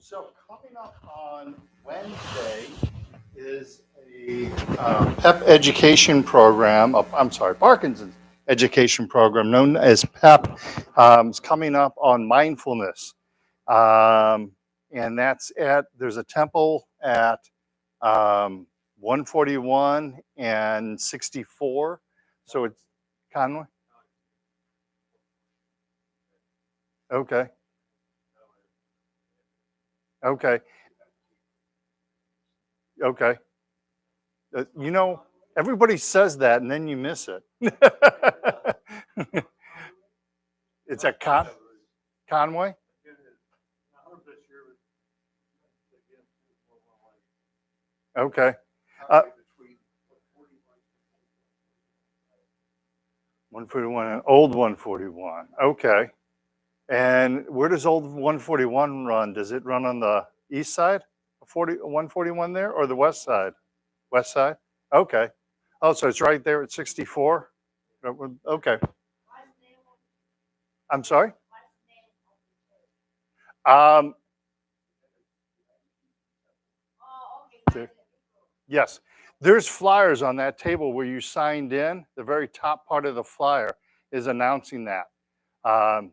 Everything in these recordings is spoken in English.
So coming up on Wednesday is a PEP education program. Parkinson's education program known as PEP. It's coming up on mindfulness, and there's a temple at 141 and 64. So it's Conway. Okay. Okay. Okay. You know, everybody says that and then you miss it. It's at Conway? Okay. Uh, 141, and old 141. Okay. And where does old 141 run? Does it run on the east side, 141 there, or the west side? West side? Okay. Oh, so it's right there at 64? Okay. I'm sorry? Um, yes. There's flyers on that table where you signed in. The very top part of the flyer is announcing that. Um,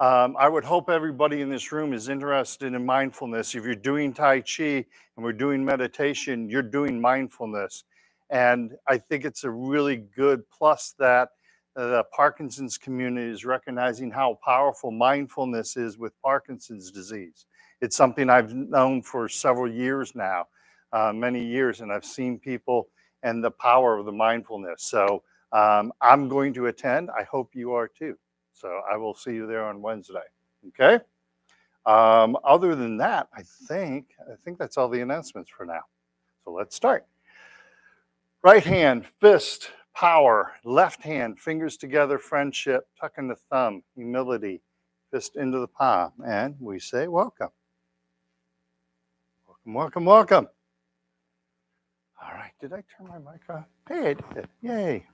I would hope everybody in this room is interested in mindfulness. If you're doing Tai Chi and we're doing meditation, you're doing mindfulness. And I think it's a really good plus that the Parkinson's community is recognizing how powerful mindfulness is with Parkinson's disease. It's something I've known for several years now, many years, and I've seen people and the power of the mindfulness. So I'm going to attend. I hope you are too. So I will see you there on Wednesday. Okay. Other than that, I think that's all the announcements for now. So let's start. Right hand, fist, power. Left hand, fingers together, friendship, tucking the thumb, humility, fist into the palm. And we say welcome. Welcome, welcome, welcome. All right. Did I turn my mic on? Hey, I did. Yay.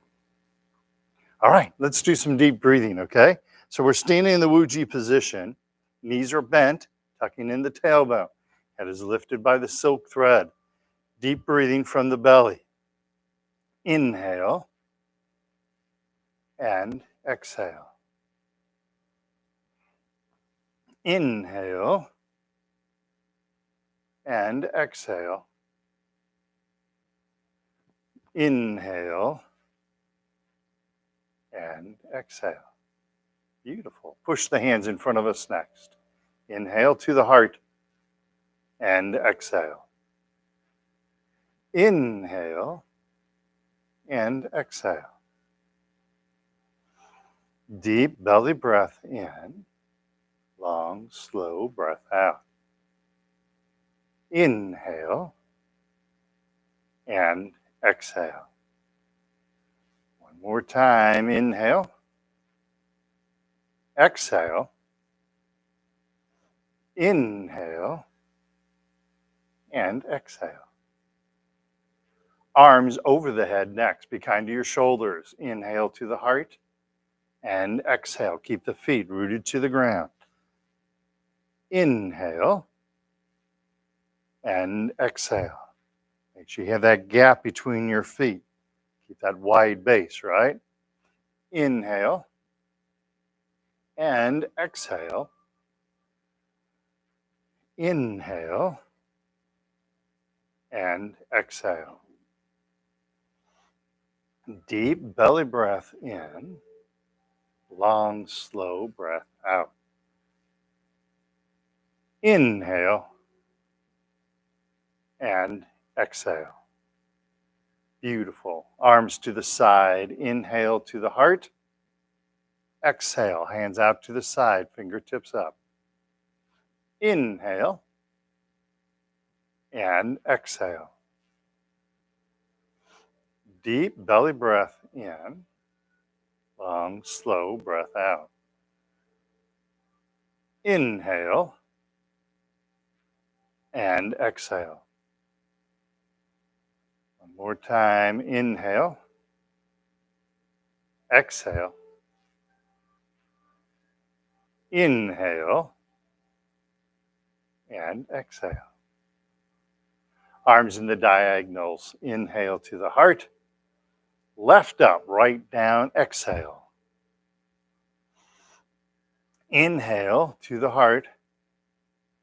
All right. Let's do some deep breathing, okay? So we're standing in the Wuji position. Knees are bent, tucking in the tailbone. Head is lifted by the silk thread. Deep breathing from the belly. Inhale and exhale. Inhale and exhale. Inhale and exhale. Beautiful. Push the hands in front of us next. Inhale to the heart and exhale. Inhale and exhale. Deep belly breath in. Long, slow breath out. Inhale and exhale. One more time. Inhale. Exhale. Inhale and exhale. Arms over the head next. Be kind to your shoulders. Inhale to the heart and exhale. Keep the feet rooted to the ground. Inhale and exhale. Make sure you have that gap between your feet. Keep that wide base, right? Inhale and exhale. Inhale and exhale. Deep belly breath in. Long, slow breath out. Inhale and exhale. Beautiful. Arms to the side. Inhale to the heart. Exhale. Hands out to the side. Fingertips up. Inhale and exhale. Deep belly breath in. Long, slow breath out. Inhale and exhale. One more time. Inhale. Exhale. Inhale and exhale. Arms in the diagonals. Inhale to the heart. Left up, right down, exhale. Inhale to the heart.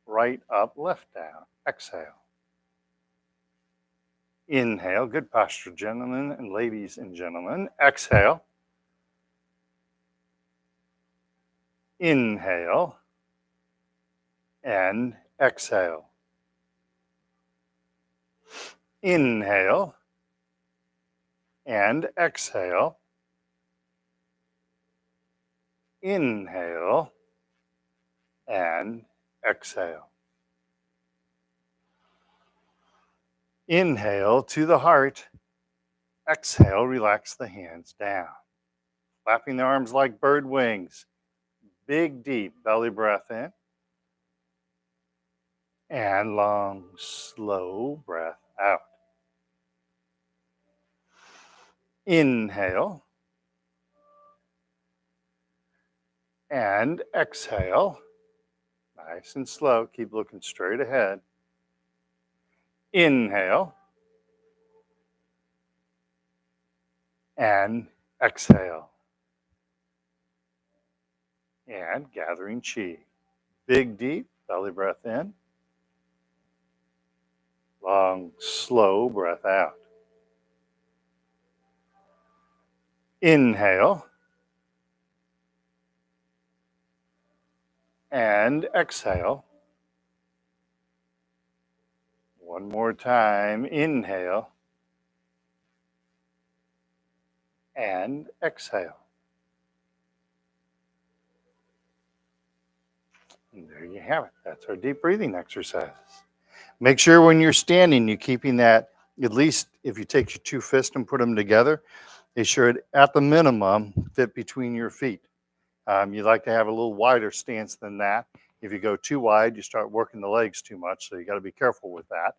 Right up, left down, exhale. Inhale, good posture, gentlemen and ladies and gentlemen. Exhale. Inhale and exhale. Inhale and exhale. Inhale and exhale. Inhale to the heart. Exhale, relax the hands down. Flapping the arms like bird wings. Big, deep belly breath in. And long, slow breath out. Inhale. And exhale. Nice and slow. Keep looking straight ahead. Inhale. And exhale. And gathering chi. Big, deep belly breath in. Long, slow breath out. Inhale. And exhale. One more time. Inhale. And exhale. And there you have it. That's our deep breathing exercises. Make sure when you're standing, you're keeping that, at least if you take your two fists and put them together, they should, at the minimum, fit between your feet. You'd like to have a little wider stance than that. If you go too wide, you start working the legs too much, so you got to be careful with that.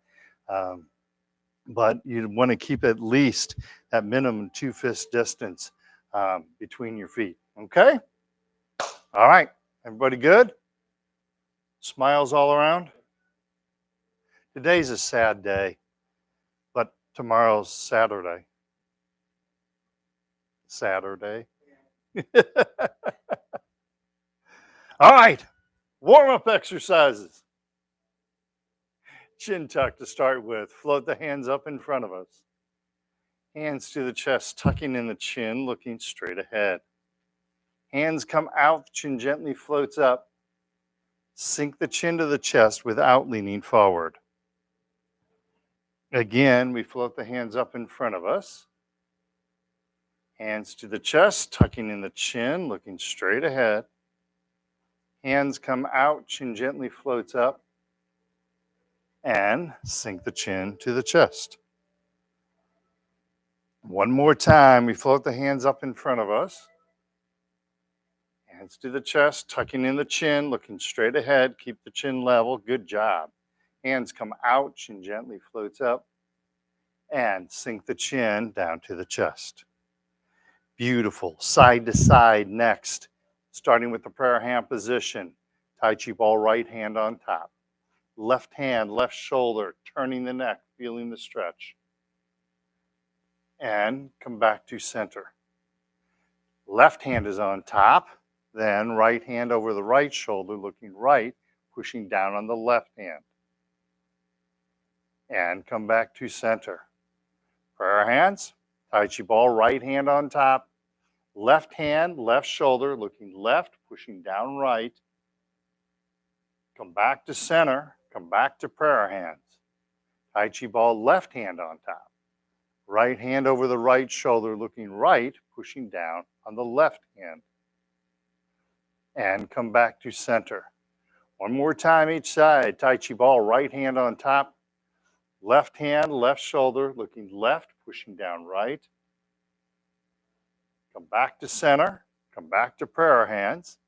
But you want to keep at least that minimum 2 fist distance between your feet. Okay? All right. Everybody good? Smiles all around? Today's a sad day, but tomorrow's Saturday. Saturday. All right. Warm-up exercises. Chin tuck to start with. Float the hands up in front of us. Hands to the chest, tucking in the chin, looking straight ahead. Hands come out, chin gently floats up. Sink the chin to the chest without leaning forward. Again, we float the hands up in front of us. Hands to the chest, tucking in the chin, looking straight ahead. Hands come out, chin gently floats up. And sink the chin to the chest. One more time, we float the hands up in front of us. Hands to the chest, tucking in the chin, looking straight ahead. Keep the chin level. Good job. Hands come out, chin gently floats up. And sink the chin down to the chest. Beautiful. Side to side next. Starting with the prayer hand position. Tai Chi ball, right hand on top. Left hand, left shoulder, turning the neck, feeling the stretch. And come back to center. Left hand is on top, then right hand over the right shoulder, looking right, pushing down on the left hand. And come back to center. Prayer hands, Tai Chi ball, right hand on top, left hand, left shoulder, looking left, pushing down right. Come back to center, come back to prayer hands. Tai Chi ball, left hand on top. Right hand over the right shoulder, looking right, pushing down on the left hand. And come back to center. One more time each side. Tai Chi ball, right hand on top. Left hand, left shoulder, looking left, pushing down right. Come back to center. Come back to prayer hands.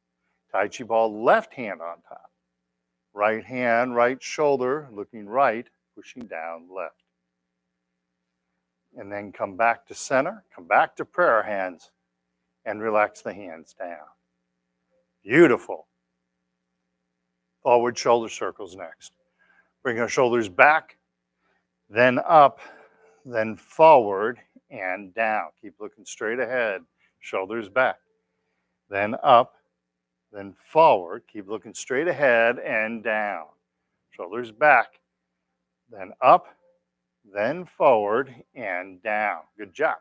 Tai Chi ball, left hand on top. Right hand, right shoulder, looking right, pushing down left. And then come back to center, come back to prayer hands, and relax the hands down. Beautiful. Forward shoulder circles next. Bring our shoulders back, then up, then forward and down. Keep looking straight ahead. Shoulders back, then up, then forward. Keep looking straight ahead and down. Shoulders back, then up, then forward and down. Good job.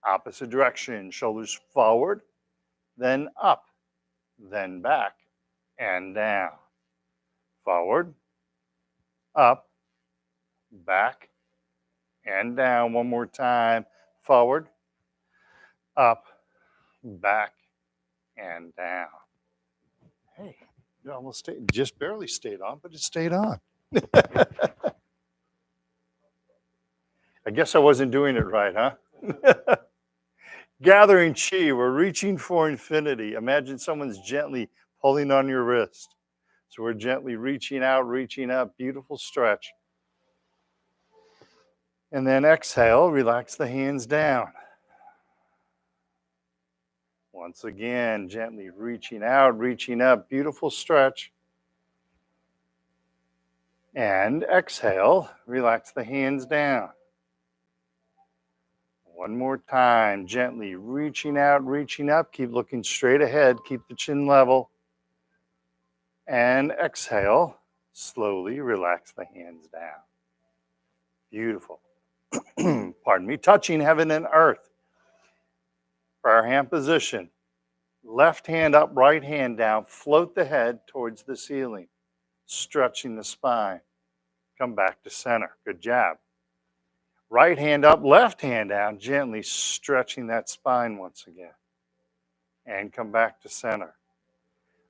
Opposite direction. Shoulders forward, then up, then back and down. Forward, up, back, and down. One more time. Forward, up, back, and down. Hey, you almost stayed, just barely stayed on, but it stayed on. I guess I wasn't doing it right, huh? Gathering chi, we're reaching for infinity. Imagine someone's gently pulling on your wrist. So we're gently reaching out, reaching up, beautiful stretch. And then exhale, relax the hands down. Once again, gently reaching out, reaching up, beautiful stretch. And exhale, relax the hands down. One more time, gently reaching out, reaching up. Keep looking straight ahead. Keep the chin level. And exhale, slowly relax the hands down. Beautiful. Pardon me. Touching heaven and earth. Prayer hand position. Left hand up, right hand down. Float the head towards the ceiling. Stretching the spine. Come back to center. Good job. Right hand up, left hand down, gently stretching that spine once again. And come back to center.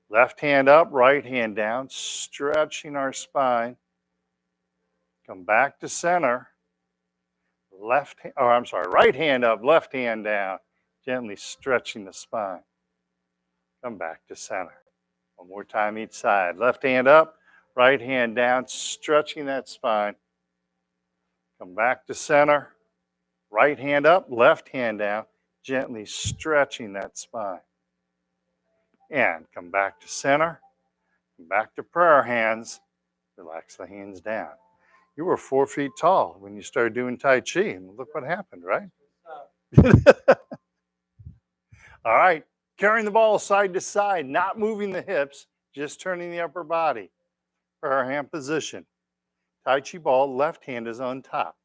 Left hand up, right hand down, stretching our spine. Come back to center. Right hand up, left hand down, gently stretching the spine. Come back to center. One more time each side. Left hand up, right hand down, stretching that spine. Come back to center. Right hand up, left hand down, gently stretching that spine. And come back to center. Come back to prayer hands. Relax the hands down. You were 4 feet tall when you started doing Tai Chi, and look what happened, right? All right, carrying the ball side to side, not moving the hips, just turning the upper body. Prayer hand position. Tai Chi ball, left hand is on top.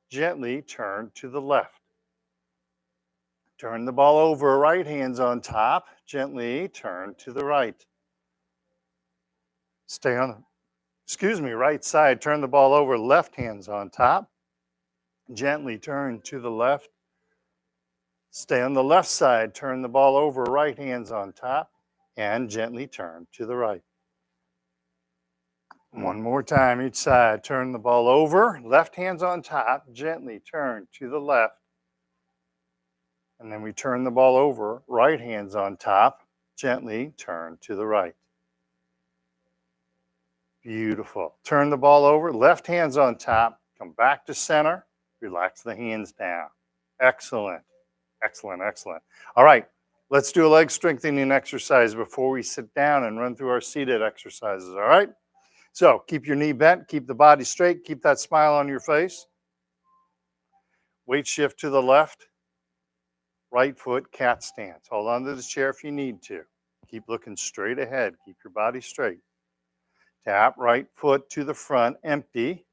Gently turn to the left. Turn the ball over, right hand's on top. Gently turn to the right. Stay on, right side. Turn the ball over, left hand's on top. Gently turn to the left. Stay on the left side. Turn the ball over, right hand's on top. And gently turn to the right. One more time each side. Turn the ball over, left hand's on top. Gently turn to the left. And then we turn the ball over, right hand's on top, gently turn to the right. Beautiful. Turn the ball over, left hand's on top, come back to center, relax the hands down. Excellent, excellent, excellent. All right, let's do a leg strengthening exercise before we sit down and run through our seated exercises, all right? So keep your knee bent, keep the body straight, keep that smile on your face. Weight shift to the left. Right foot, cat stance. Hold on to the chair if you need to. Keep looking straight ahead. Keep your body straight. Tap right foot to the front, empty.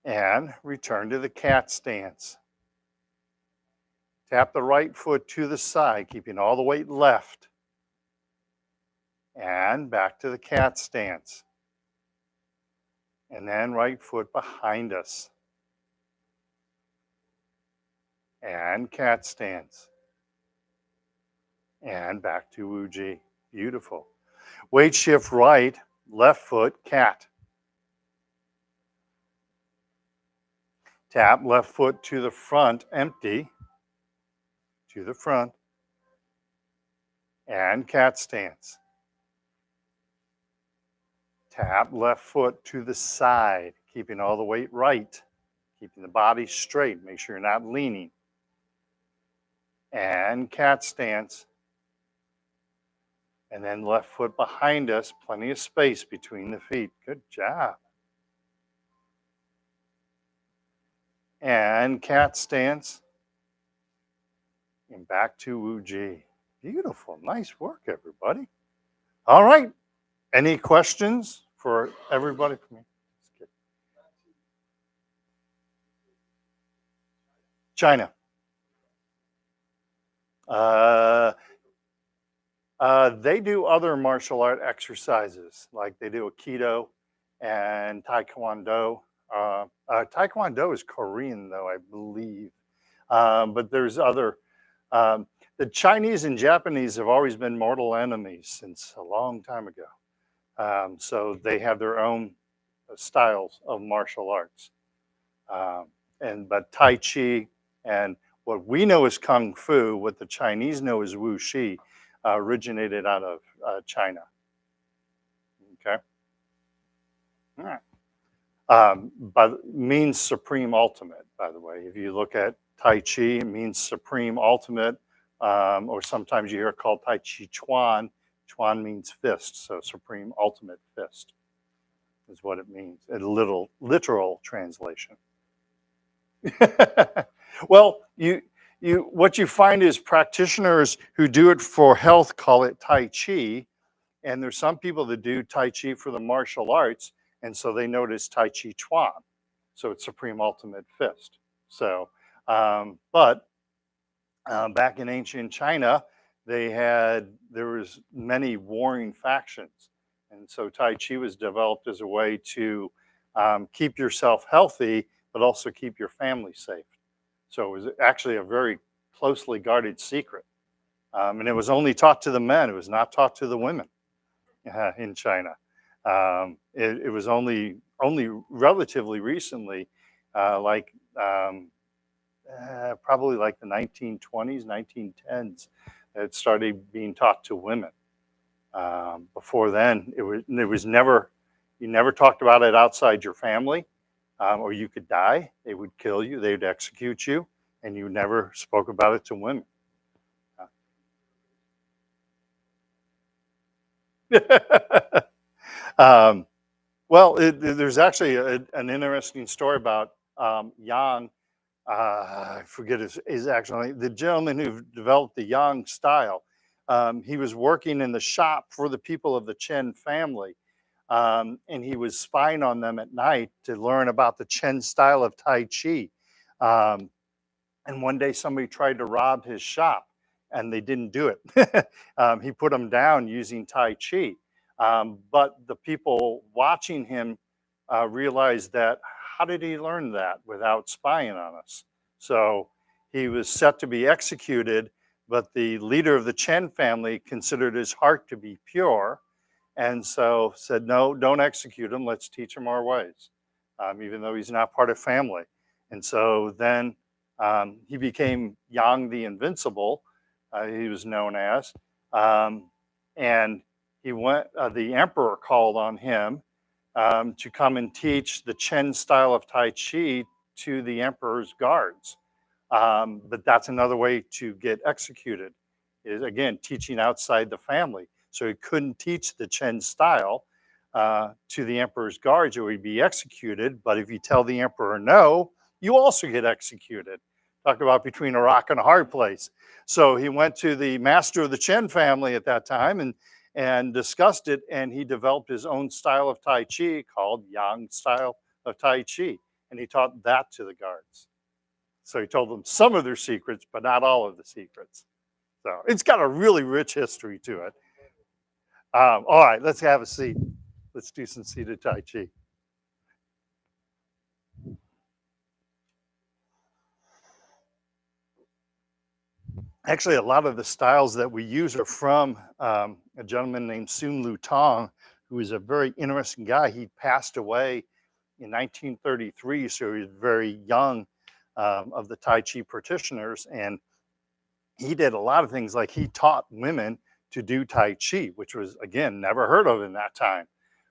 And return to the cat stance. Tap the right foot to the side, keeping all the weight left. And back to the cat stance. And then right foot behind us. And cat stance. And back to Wuji. Beautiful. Weight shift right, left foot, cat. Tap left foot to the front, empty. To the front. And cat stance. Tap left foot to the side, keeping all the weight right. Keeping the body straight. Make sure you're not leaning. And cat stance. And then left foot behind us, plenty of space between the feet. Good job. And cat stance. And back to Wu Ji. Beautiful. Nice work, everybody. All right. Any questions for everybody? China. Uh, they do other martial art exercises, like they do Aikido and Taekwondo. Taekwondo is Korean, though, I believe. But there's other. Um, the Chinese and Japanese have always been mortal enemies since a long time ago. So they have their own styles of martial arts. But Tai Chi and what we know as Kung Fu, what the Chinese know as Wu Shi, originated out of China. Okay. All right. But means supreme ultimate, by the way. If you look at Tai Chi, it means supreme ultimate, or sometimes you hear it called Tai Chi Chuan. Chuan means fist, so supreme ultimate fist is what it means. A literal translation. Well, what you find is practitioners who do it for health call it Tai Chi, and there's some people that do Tai Chi for the martial arts, and so they know it as Tai Chi Chuan. So it's Supreme Ultimate Fist. So, but back in ancient China, there was many warring factions, and so Tai Chi was developed as a way to keep yourself healthy, but also keep your family safe. So it was actually a very closely guarded secret, and it was only taught to the men. It was not taught to the women in China. It was only relatively recently, like probably like the 1920s, 1910s, that it started being taught to women. Before then, it was never, you never talked about it outside your family, or you could die. They would kill you, they'd execute you, and you never spoke about it to women. um, well, there's actually an interesting story about Yang. I forget his actual name. The gentleman who developed the Yang style. He was working in the shop for the people of the Chen family, and he was spying on them at night to learn about the Chen style of Tai Chi. Um, and one day somebody tried to rob his shop, and they didn't do it. He put them down using Tai Chi. But the people watching him realized that, how did he learn that without spying on us? So he was set to be executed, but the leader of the Chen family considered his heart to be pure, and so said, no, don't execute him. Let's teach him our ways, even though he's not part of family. And so then he became Yang the Invincible, he was known as. And he went, the emperor called on him to come and teach the Chen style of Tai Chi to the emperor's guards. But that's another way to get executed, is again teaching outside the family. So he couldn't teach the Chen style to the emperor's guards, or he'd be executed. But if you tell the emperor no, you also get executed. Talk about between a rock and a hard place. So he went to the master of the Chen family at that time and discussed it, and he developed his own style of Tai Chi called Yang style of Tai Chi, and he taught that to the guards. So he told them some of their secrets, but not all of the secrets. So it's got a really rich history to it. All right, let's have a seat. Let's do some seated Tai Chi. Actually, a lot of the styles that we use are from a gentleman named Sun Lu Tong, who is a very interesting guy. He passed away in 1933, so he was very young, of the Tai Chi practitioners. And he did a lot of things, like he taught women to do Tai Chi, which was, again, never heard of in that time.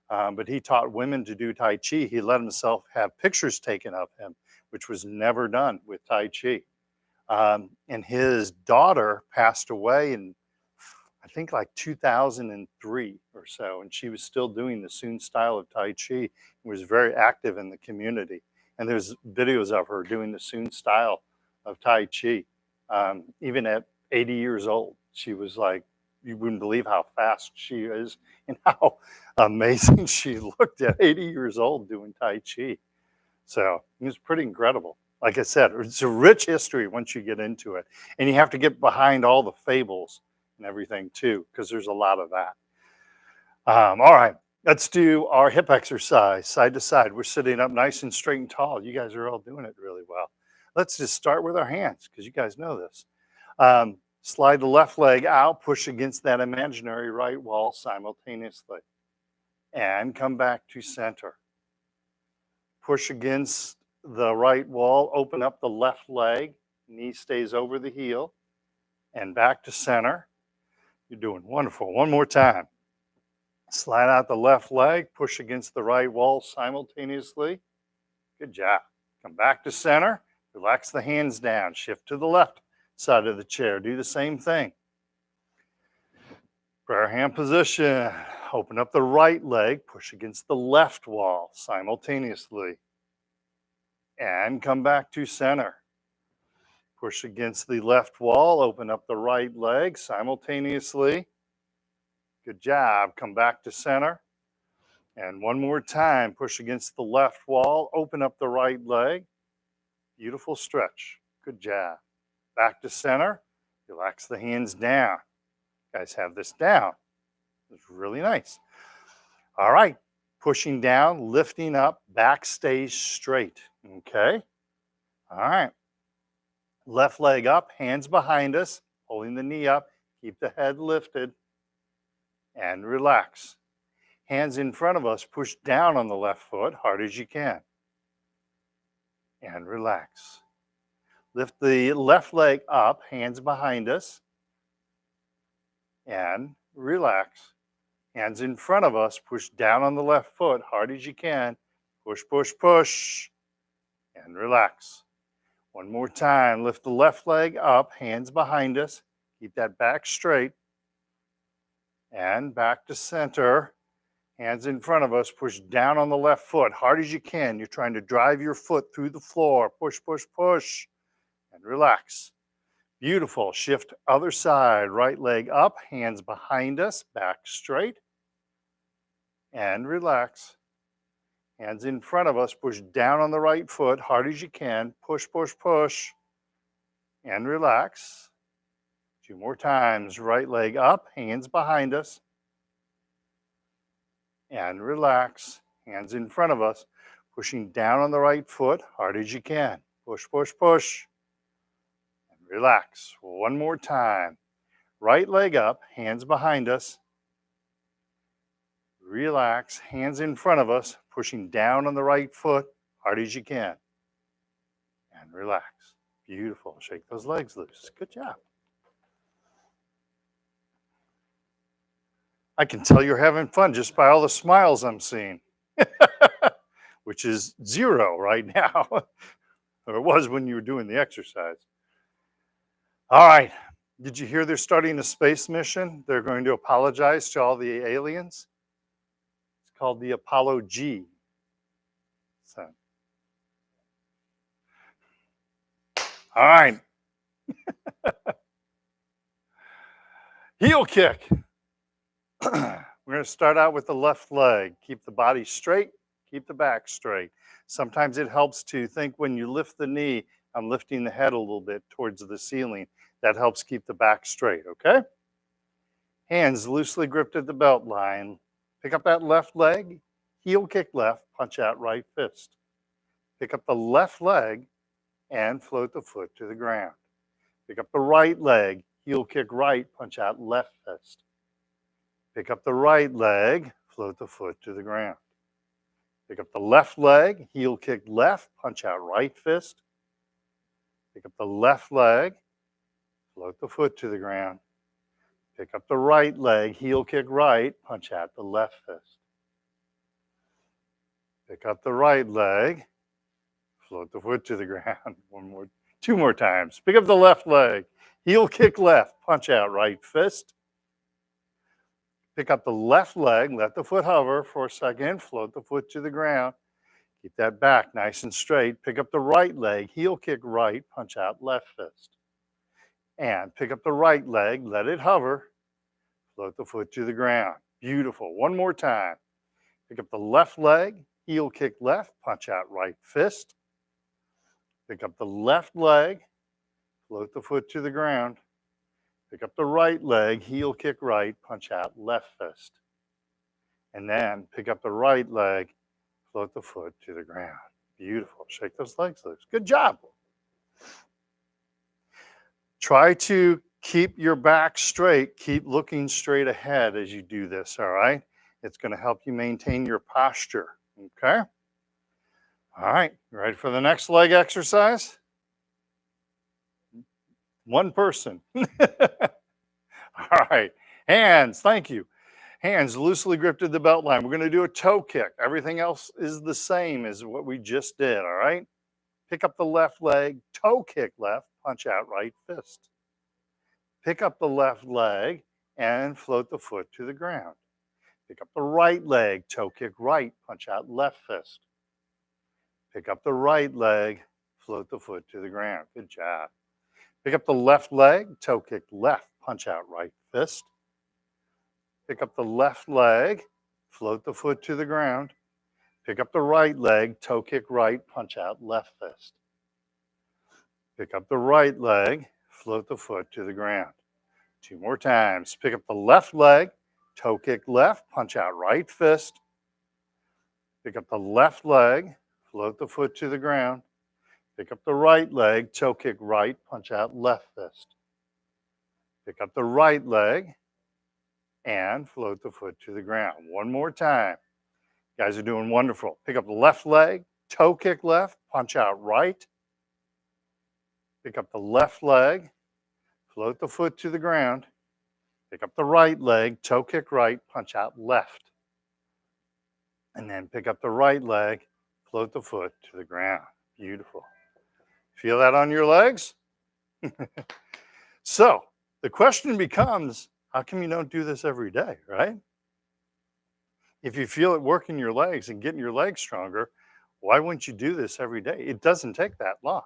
But he taught women to do Tai Chi. He let himself have pictures taken of him, which was never done with Tai Chi. And his daughter passed away in, I think like 2003 or so, and she was still doing the Sun style of Tai Chi and was very active in the community. And there's videos of her doing the Sun style of Tai Chi. Even at 80 years old, she was like, you wouldn't believe how fast she is and how amazing she looked at 80 years old doing Tai Chi. So it was pretty incredible. Like I said, it's a rich history once you get into it. And you have to get behind all the fables and everything too, because there's a lot of that. All right, let's do our hip exercise side to side. We're sitting up nice and straight and tall. You guys are all doing it really well. Let's just start with our hands because you guys know this. Slide the left leg out, push against that imaginary right wall simultaneously, and come back to center. Push against the right wall, open up the left leg, knee stays over the heel, and back to center. You're doing wonderful. One more time. Slide out the left leg, push against the right wall simultaneously. Good job. Come back to center, relax the hands down, shift to the left side of the chair. Do the same thing. Prayer hand position. Open up the right leg, push against the left wall simultaneously. And come back to center. Push against the left wall, open up the right leg simultaneously. Good job. Come back to center. And one more time, push against the left wall, open up the right leg. Beautiful stretch. Good job. Back to center. Relax the hands down. You guys have this down. It's really nice. All right. Pushing down, lifting up, back stays straight. Okay. All right. Left leg up, hands behind us, holding the knee up. Keep the head lifted and relax. Hands in front of us, push down on the left foot, hard as you can. And relax. Lift the left leg up, hands behind us. And relax. Hands in front of us, push down on the left foot, hard as you can. Push, push, push. And relax. One more time, lift the left leg up, hands behind us. Keep that back straight. And back to center. Hands in front of us, push down on the left foot, hard as you can. You're trying to drive your foot through the floor. Push, push, push, and relax. Beautiful. Shift other side, right leg up, hands behind us, back straight, and relax. Hands in front of us, push down on the right foot, hard as you can. Push, push, push, and relax. Two more times, right leg up, hands behind us, and relax. Hands in front of us, pushing down on the right foot, hard as you can. Push, push, push, and relax. One more time. Right leg up, hands behind us. Relax, hands in front of us, pushing down on the right foot, hard as you can. And relax. Beautiful. Shake those legs loose. Good job. I can tell you're having fun just by all the smiles I'm seeing, which is 0 right now, or it was when you were doing the exercise. All right. Did you hear they're starting a space mission? They're going to apologize to all the aliens. It's called the Apollo G. So. All right. Heel kick. We're going to start out with the left leg. Keep the body straight, keep the back straight. Sometimes it helps to think when you lift the knee, I'm lifting the head a little bit towards the ceiling. That helps keep the back straight, okay? Hands loosely gripped at the belt line. Pick up that left leg, heel kick left, punch out right fist. Pick up the left leg and float the foot to the ground. Pick up the right leg, heel kick right, punch out left fist. Pick up the right leg, float the foot to the ground. Pick up the left leg, heel kick left, punch out right fist. Pick up the left leg, float the foot to the ground. Pick up the right leg, heel kick right, punch out the left fist. Pick up the right leg, float the foot to the ground. Two more times. Pick up the left leg, heel kick left, punch out right fist. Pick up the left leg, let the foot hover for a second, float the foot to the ground. Keep that back nice and straight. Pick up the right leg, heel kick right, punch out left fist. And pick up the right leg, let it hover, float the foot to the ground. Beautiful. One more time. Pick up the left leg, heel kick left, punch out right fist. Pick up the left leg, float the foot to the ground. Pick up the right leg, heel kick right, punch out left fist. And then pick up the right leg, float the foot to the ground. Beautiful. Shake those legs loose. Good job. Try to keep your back straight. Keep looking straight ahead as you do this, all right? It's going to help you maintain your posture, okay? All right, you ready for the next leg exercise? One person. All right, hands, thank you. Hands loosely gripped at the belt line. We're going to do a toe kick. Everything else is the same as what we just did, all right? Pick up the left leg, toe kick left, punch out right fist. Pick up the left leg and float the foot to the ground. Pick up the right leg, toe kick right, punch out left fist. Pick up the right leg, float the foot to the ground. Good job. Pick up the left leg, toe kick left, punch out right fist. Pick up the left leg, float the foot to the ground. Pick up the right leg, toe kick right, punch out left fist. Pick up the right leg, float the foot to the ground. Two more times. Pick up the left leg, toe kick left, punch out right fist. Pick up the left leg, float the foot to the ground. Pick up the right leg, toe kick right, punch out left fist. Pick up the right leg and float the foot to the ground. One more time. You guys are doing wonderful. Pick up the left leg, toe kick left, punch out right. Pick up the left leg, float the foot to the ground. Pick up the right leg, toe kick right, punch out left. And then pick up the right leg, float the foot to the ground. Beautiful. Feel that on your legs? So the question becomes, how come you don't do this every day, right? If you feel it working your legs and getting your legs stronger, why wouldn't you do this every day? It doesn't take that long.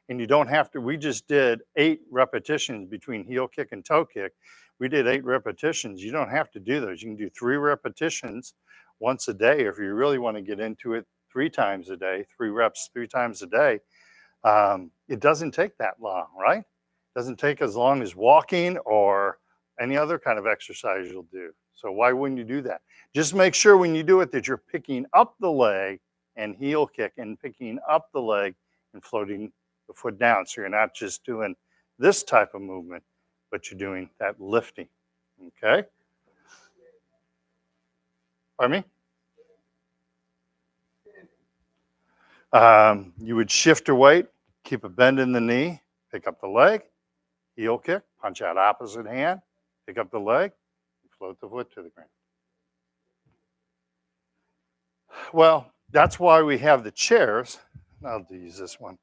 And you don't have to, we just did 8 repetitions between heel kick and toe kick. We did 8 repetitions. You don't have to do those. You can do 3 repetitions once a day. If you really want to get into it 3 times a day, 3 reps 3 times a day, it doesn't take that long, right? It doesn't take as long as walking or any other kind of exercise you'll do. So why wouldn't you do that? Just make sure when you do it that you're picking up the leg and heel kick and picking up the leg and floating the foot down. So you're not just doing this type of movement, but you're doing that lifting, okay? Pardon me? You would shift your weight, keep a bend in the knee, pick up the leg, heel kick, punch out opposite hand, pick up the leg, and float the foot to the ground. Well, that's why we have the chairs. I'll use this one.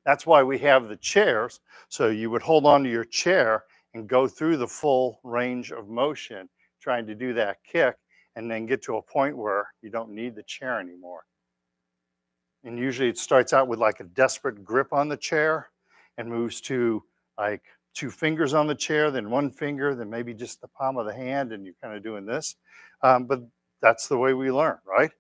That's why we have the chairs. So you would hold on to your chair and go through the full range of motion, trying to do that kick, and then get to a point where you don't need the chair anymore. And usually it starts out with like a desperate grip on the chair and moves to like 2 fingers on the chair, then 1 finger, then maybe just the palm of the hand, and you're kind of doing this. But that's the way we learn, right?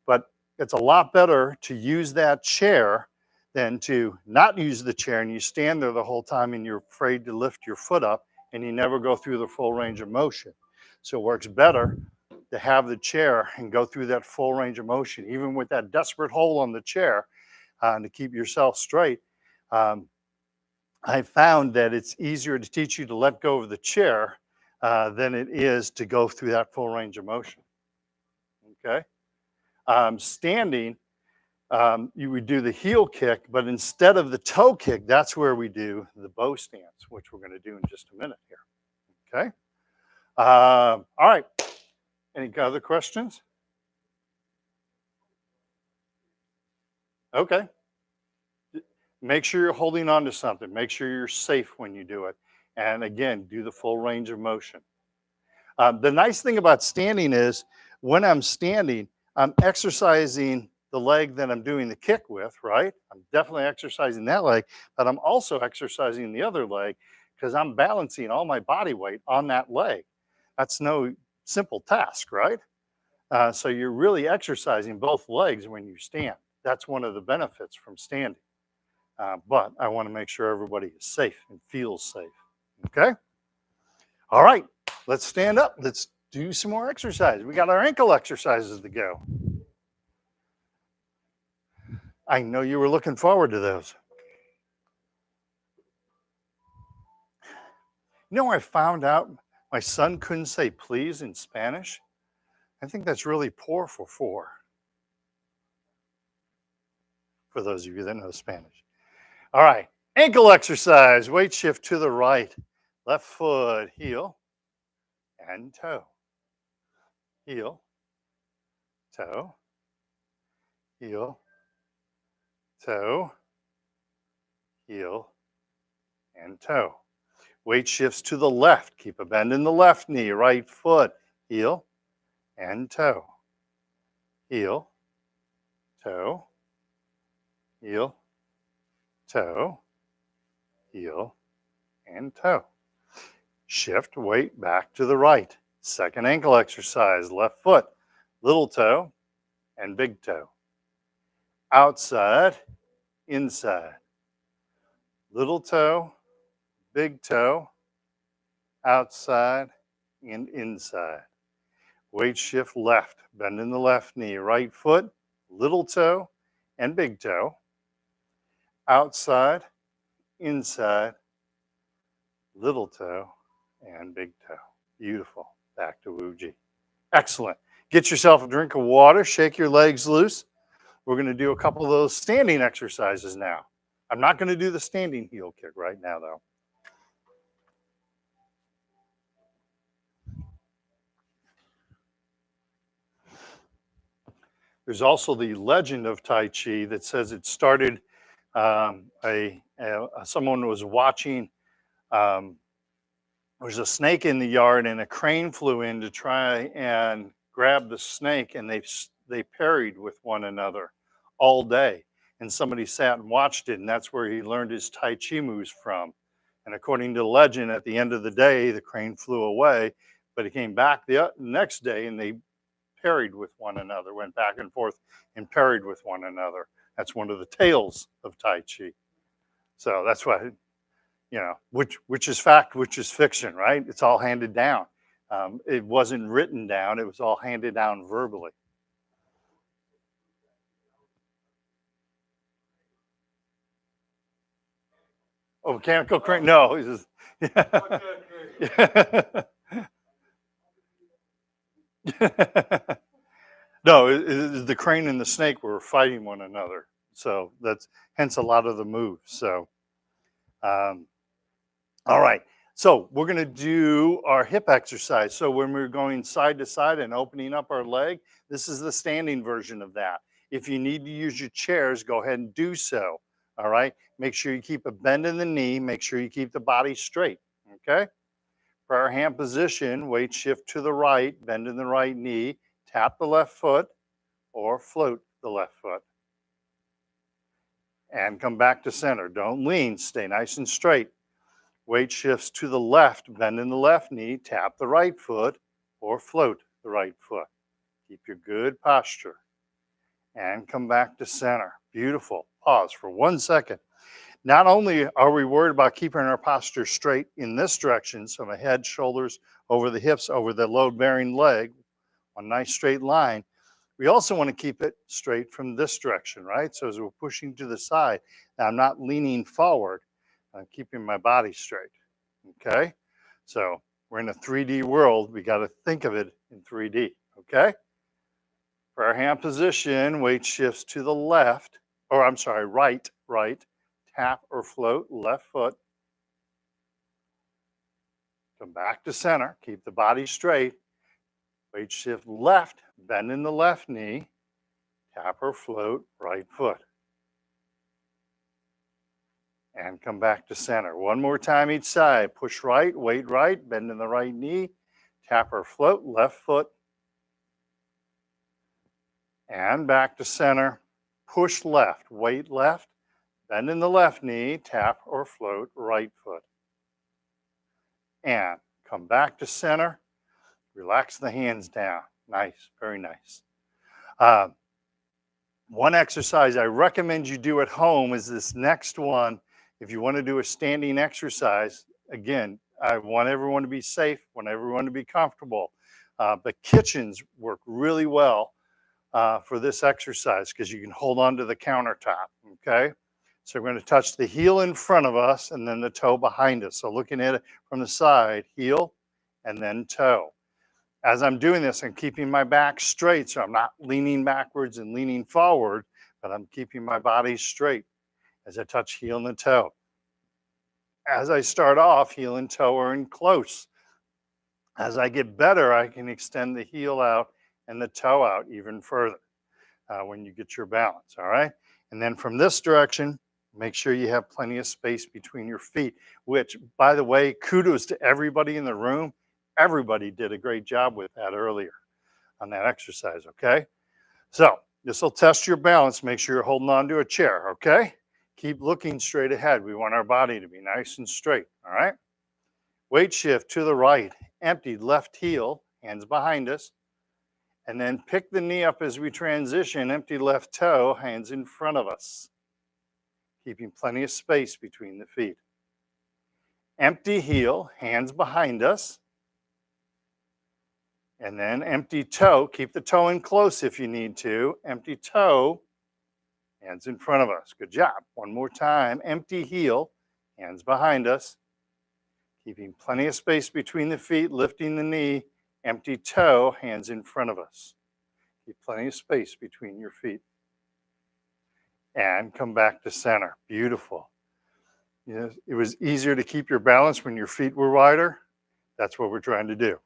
But it's a lot better to use that chair than to not use the chair and you stand there the whole time and you're afraid to lift your foot up and you never go through the full range of motion. So it works better to have the chair and go through that full range of motion, even with that desperate hold on the chair to keep yourself straight. I found that it's easier to teach you to let go of the chair than it is to go through that full range of motion. Okay? Standing, you would do the heel kick, but instead of the toe kick, that's where we do the bow stance, which we're going to do in just a minute here. Okay? All right. Any other questions? Okay. Make sure you're holding on to something. Make sure you're safe when you do it. And again, do the full range of motion. The nice thing about standing is when I'm standing, I'm exercising the leg that I'm doing the kick with, right? I'm definitely exercising that leg, but I'm also exercising the other leg because I'm balancing all my body weight on that leg. That's no simple task, right? So you're really exercising both legs when you stand. That's one of the benefits from standing. But I want to make sure everybody is safe and feels safe. Okay? All right, let's stand up. Let's do some more exercise. We got our ankle exercises to go. I know you were looking forward to those. You know, I found out my son couldn't say please in Spanish. I think that's really poor for those of you that know Spanish. All right, ankle exercise, weight shift to the right, left foot, heel and toe, heel, toe, heel, toe, heel, and toe. Weight shifts to the left. Keep a bend in the left knee, right foot, heel and toe, heel, toe, heel, toe, heel, and toe. Shift weight back to the right. Second ankle exercise, left foot, little toe and big toe. Outside, inside. Little toe, big toe, outside and inside. Weight shift left, bend in the left knee, right foot, little toe and big toe. Outside, inside, little toe and big toe. Beautiful. Back to Wuji. Excellent. Get yourself a drink of water, shake your legs loose. We're going to do a couple of those standing exercises now. I'm not going to do the standing heel kick right now, though. There's also the legend of Tai Chi that says it started. Someone was watching. Um, there was a snake in the yard, and a crane flew in to try and grab the snake, and they parried with one another all day. And somebody sat and watched it, and that's where he learned his Tai Chi moves from. And according to the legend, at the end of the day, the crane flew away, but he came back the next day, and they parried with one another, went back and forth and parried with one another. That's one of the tales of Tai Chi. So that's why, which is fact, which is fiction, right? It's all handed down. It wasn't written down, it was all handed down verbally. Oh, mechanical crane? No. It's just, no, the crane and the snake were fighting one another. So that's hence a lot of the moves. So, all right. So we're going to do our hip exercise. So when we're going side to side and opening up our leg, this is the standing version of that. If you need to use your chairs, go ahead and do so. All right. Make sure you keep a bend in the knee. Make sure you keep the body straight. Okay. For our hand position, weight shift to the right, bend in the right knee, tap the left foot or float the left foot. And come back to center. Don't lean. Stay nice and straight. Weight shifts to the left, bend in the left knee, tap the right foot or float the right foot. Keep your good posture and come back to center. Beautiful. Pause for 1 second. Not only are we worried about keeping our posture straight in this direction, so my head, shoulders, over the hips, over the load-bearing leg, one nice straight line, we also want to keep it straight from this direction, right? So as we're pushing to the side, now I'm not leaning forward, I'm keeping my body straight, okay? So we're in a 3D world, we got to think of it in 3D, okay? For our hand position, weight shifts to the left, or I'm sorry, right, tap or float, left foot. Come back to center, keep the body straight. Weight shift left, bend in the left knee, tap or float, right foot. And come back to center. One more time each side. Push right, weight right, bend in the right knee, Tap or float, left foot. And back to center. Push left, weight left. Bend in the left knee, tap or float, right foot. And come back to center. Relax the hands down. Nice, very nice. One exercise I recommend you do at home is this next one. If you want to do a standing exercise, again, I want everyone to be safe, want everyone to be comfortable. But kitchens work really well for this exercise because you can hold on to the countertop, okay? So we're going to touch the heel in front of us and then the toe behind us. So looking at it from the side, heel and then toe. As I'm doing this, I'm keeping my back straight, so I'm not leaning backwards and leaning forward, but I'm keeping my body straight as I touch heel and the toe. As I start off, heel and toe are in close. As I get better, I can extend the heel out and the toe out even further when you get your balance, all right? And then from this direction, make sure you have plenty of space between your feet, which, by the way, kudos to everybody in the room. Everybody did a great job with that earlier on that exercise, okay? So this will test your balance. Make sure you're holding on to a chair, okay? Keep looking straight ahead. We want our body to be nice and straight, all right? Weight shift to the right, empty left heel, hands behind us. And then pick the knee up as we transition, empty left toe, hands in front of us. Keeping plenty of space between the feet. Empty heel, hands behind us. And then empty toe, keep the toe in close if you need to. Empty toe, hands in front of us. Good job. One more time. Empty heel, hands behind us. Keeping plenty of space between the feet, lifting the knee. Empty toe, hands in front of us. Keep plenty of space between your feet. And come back to center. Beautiful. You know, it was easier to keep your balance when your feet were wider. That's what we're trying to do.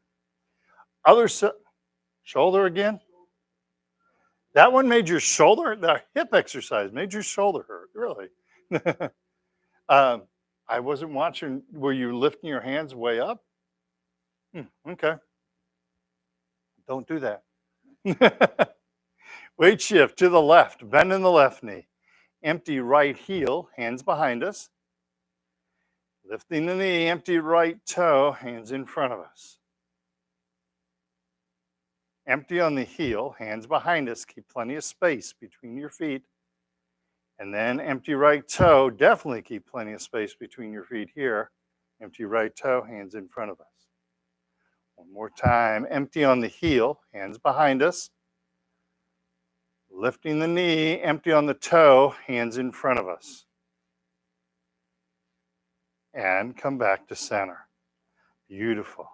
Other shoulder again. That one made your shoulder, the hip exercise made your shoulder hurt, really. I wasn't watching. Were you lifting your hands way up? Okay. Don't do that. Weight shift to the left, bend in the left knee. Empty right heel, hands behind us. Lifting the knee, empty right toe, hands in front of us. Empty on the heel, hands behind us. Keep plenty of space between your feet. And then empty right toe, definitely keep plenty of space between your feet here. Empty right toe, hands in front of us. One more time, empty on the heel, hands behind us. Lifting the knee, empty on the toe, hands in front of us. And come back to center. Beautiful,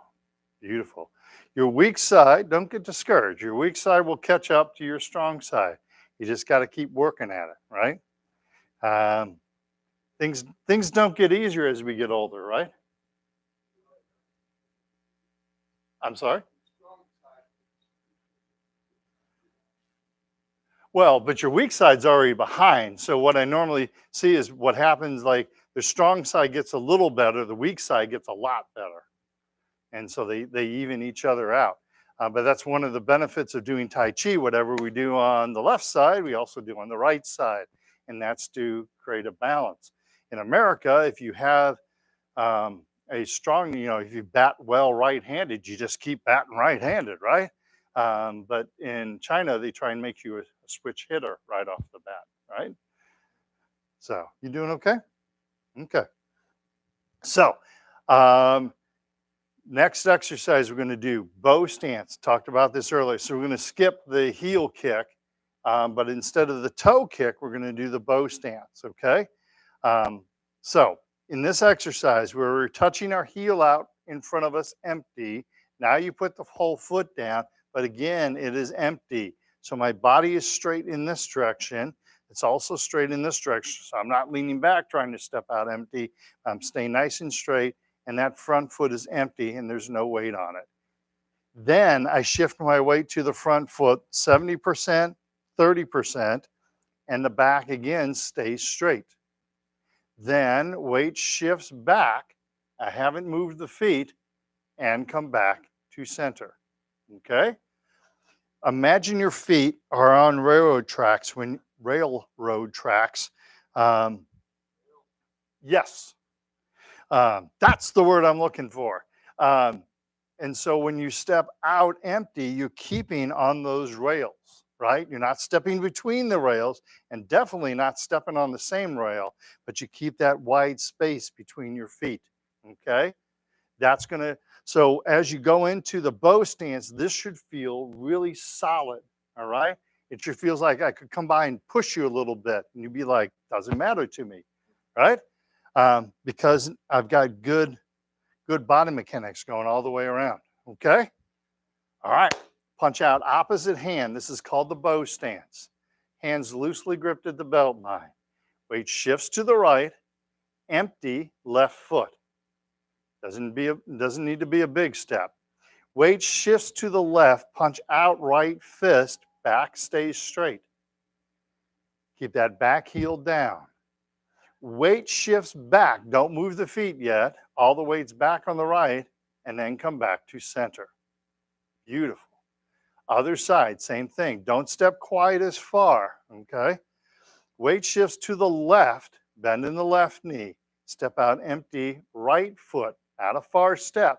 beautiful. Your weak side, don't get discouraged. Your weak side will catch up to your strong side. You just got to keep working at it, right? Things don't get easier as we get older, right? I'm sorry? Well, but your weak side's already behind. So what I normally see is what happens, like the strong side gets a little better, the weak side gets a lot better. And so they even each other out. But that's one of the benefits of doing Tai Chi. Whatever we do on the left side, we also do on the right side. And that's to create a balance. In America, if you have a strong, if you bat well right-handed, you just keep batting right-handed, right? But in China, they try and make you a switch hitter right off the bat, right? So you doing okay? Okay. So next exercise we're going to do bow stance. Talked about this earlier. So we're going to skip the heel kick, but instead of the toe kick, we're going to do the bow stance, okay? So in this exercise, where we're touching our heel out in front of us empty, now you put the whole foot down, but again, it is empty. So my body is straight in this direction. It's also straight in this direction. So I'm not leaning back trying to step out empty. I'm staying nice and straight, and that front foot is empty and there's no weight on it. Then I shift my weight to the front foot, 70%, 30%, and the back again stays straight. Then weight shifts back. I haven't moved the feet and come back to center. Okay? Imagine your feet are on railroad tracks. Um, yes, that's the word I'm looking for. Um, and so when you step out empty, you're keeping on those rails, right? You're not stepping between the rails and definitely not stepping on the same rail, but you keep that wide space between your feet, okay? That's gonna, so as you go into the bow stance, this should feel really solid, all right? It just feels like I could come by and push you a little bit and you'd be like, doesn't matter to me, right? Because I've got good body mechanics going all the way around, okay? All right, punch out opposite hand. This is called the bow stance. Hands loosely gripped at the belt line. Weight shifts to the right, empty left foot. Doesn't need to be a big step. Weight shifts to the left, punch out right fist, back stays straight. Keep that back heel down. Weight shifts back, don't move the feet yet. All the weight's back on the right, and then come back to center. Beautiful. Other side, same thing. Don't step quite as far, okay? Weight shifts to the left, bend in the left knee. Step out empty, right foot, not a far step.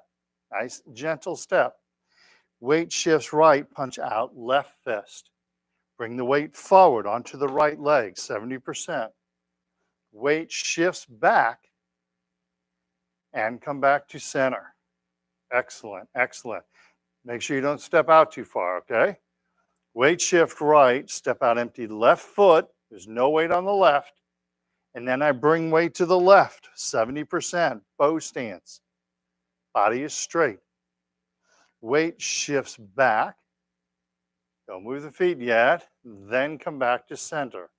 Nice, gentle step. Weight shifts right, punch out left fist. Bring the weight forward onto the right leg, 70%. Weight shifts back and come back to center. Excellent, excellent. Make sure you don't step out too far, okay? Weight shift right, step out empty left foot. There's no weight on the left. And then I bring weight to the left, 70%, bow stance. Body is straight. Weight shifts back. Don't move the feet yet. Then come back to center.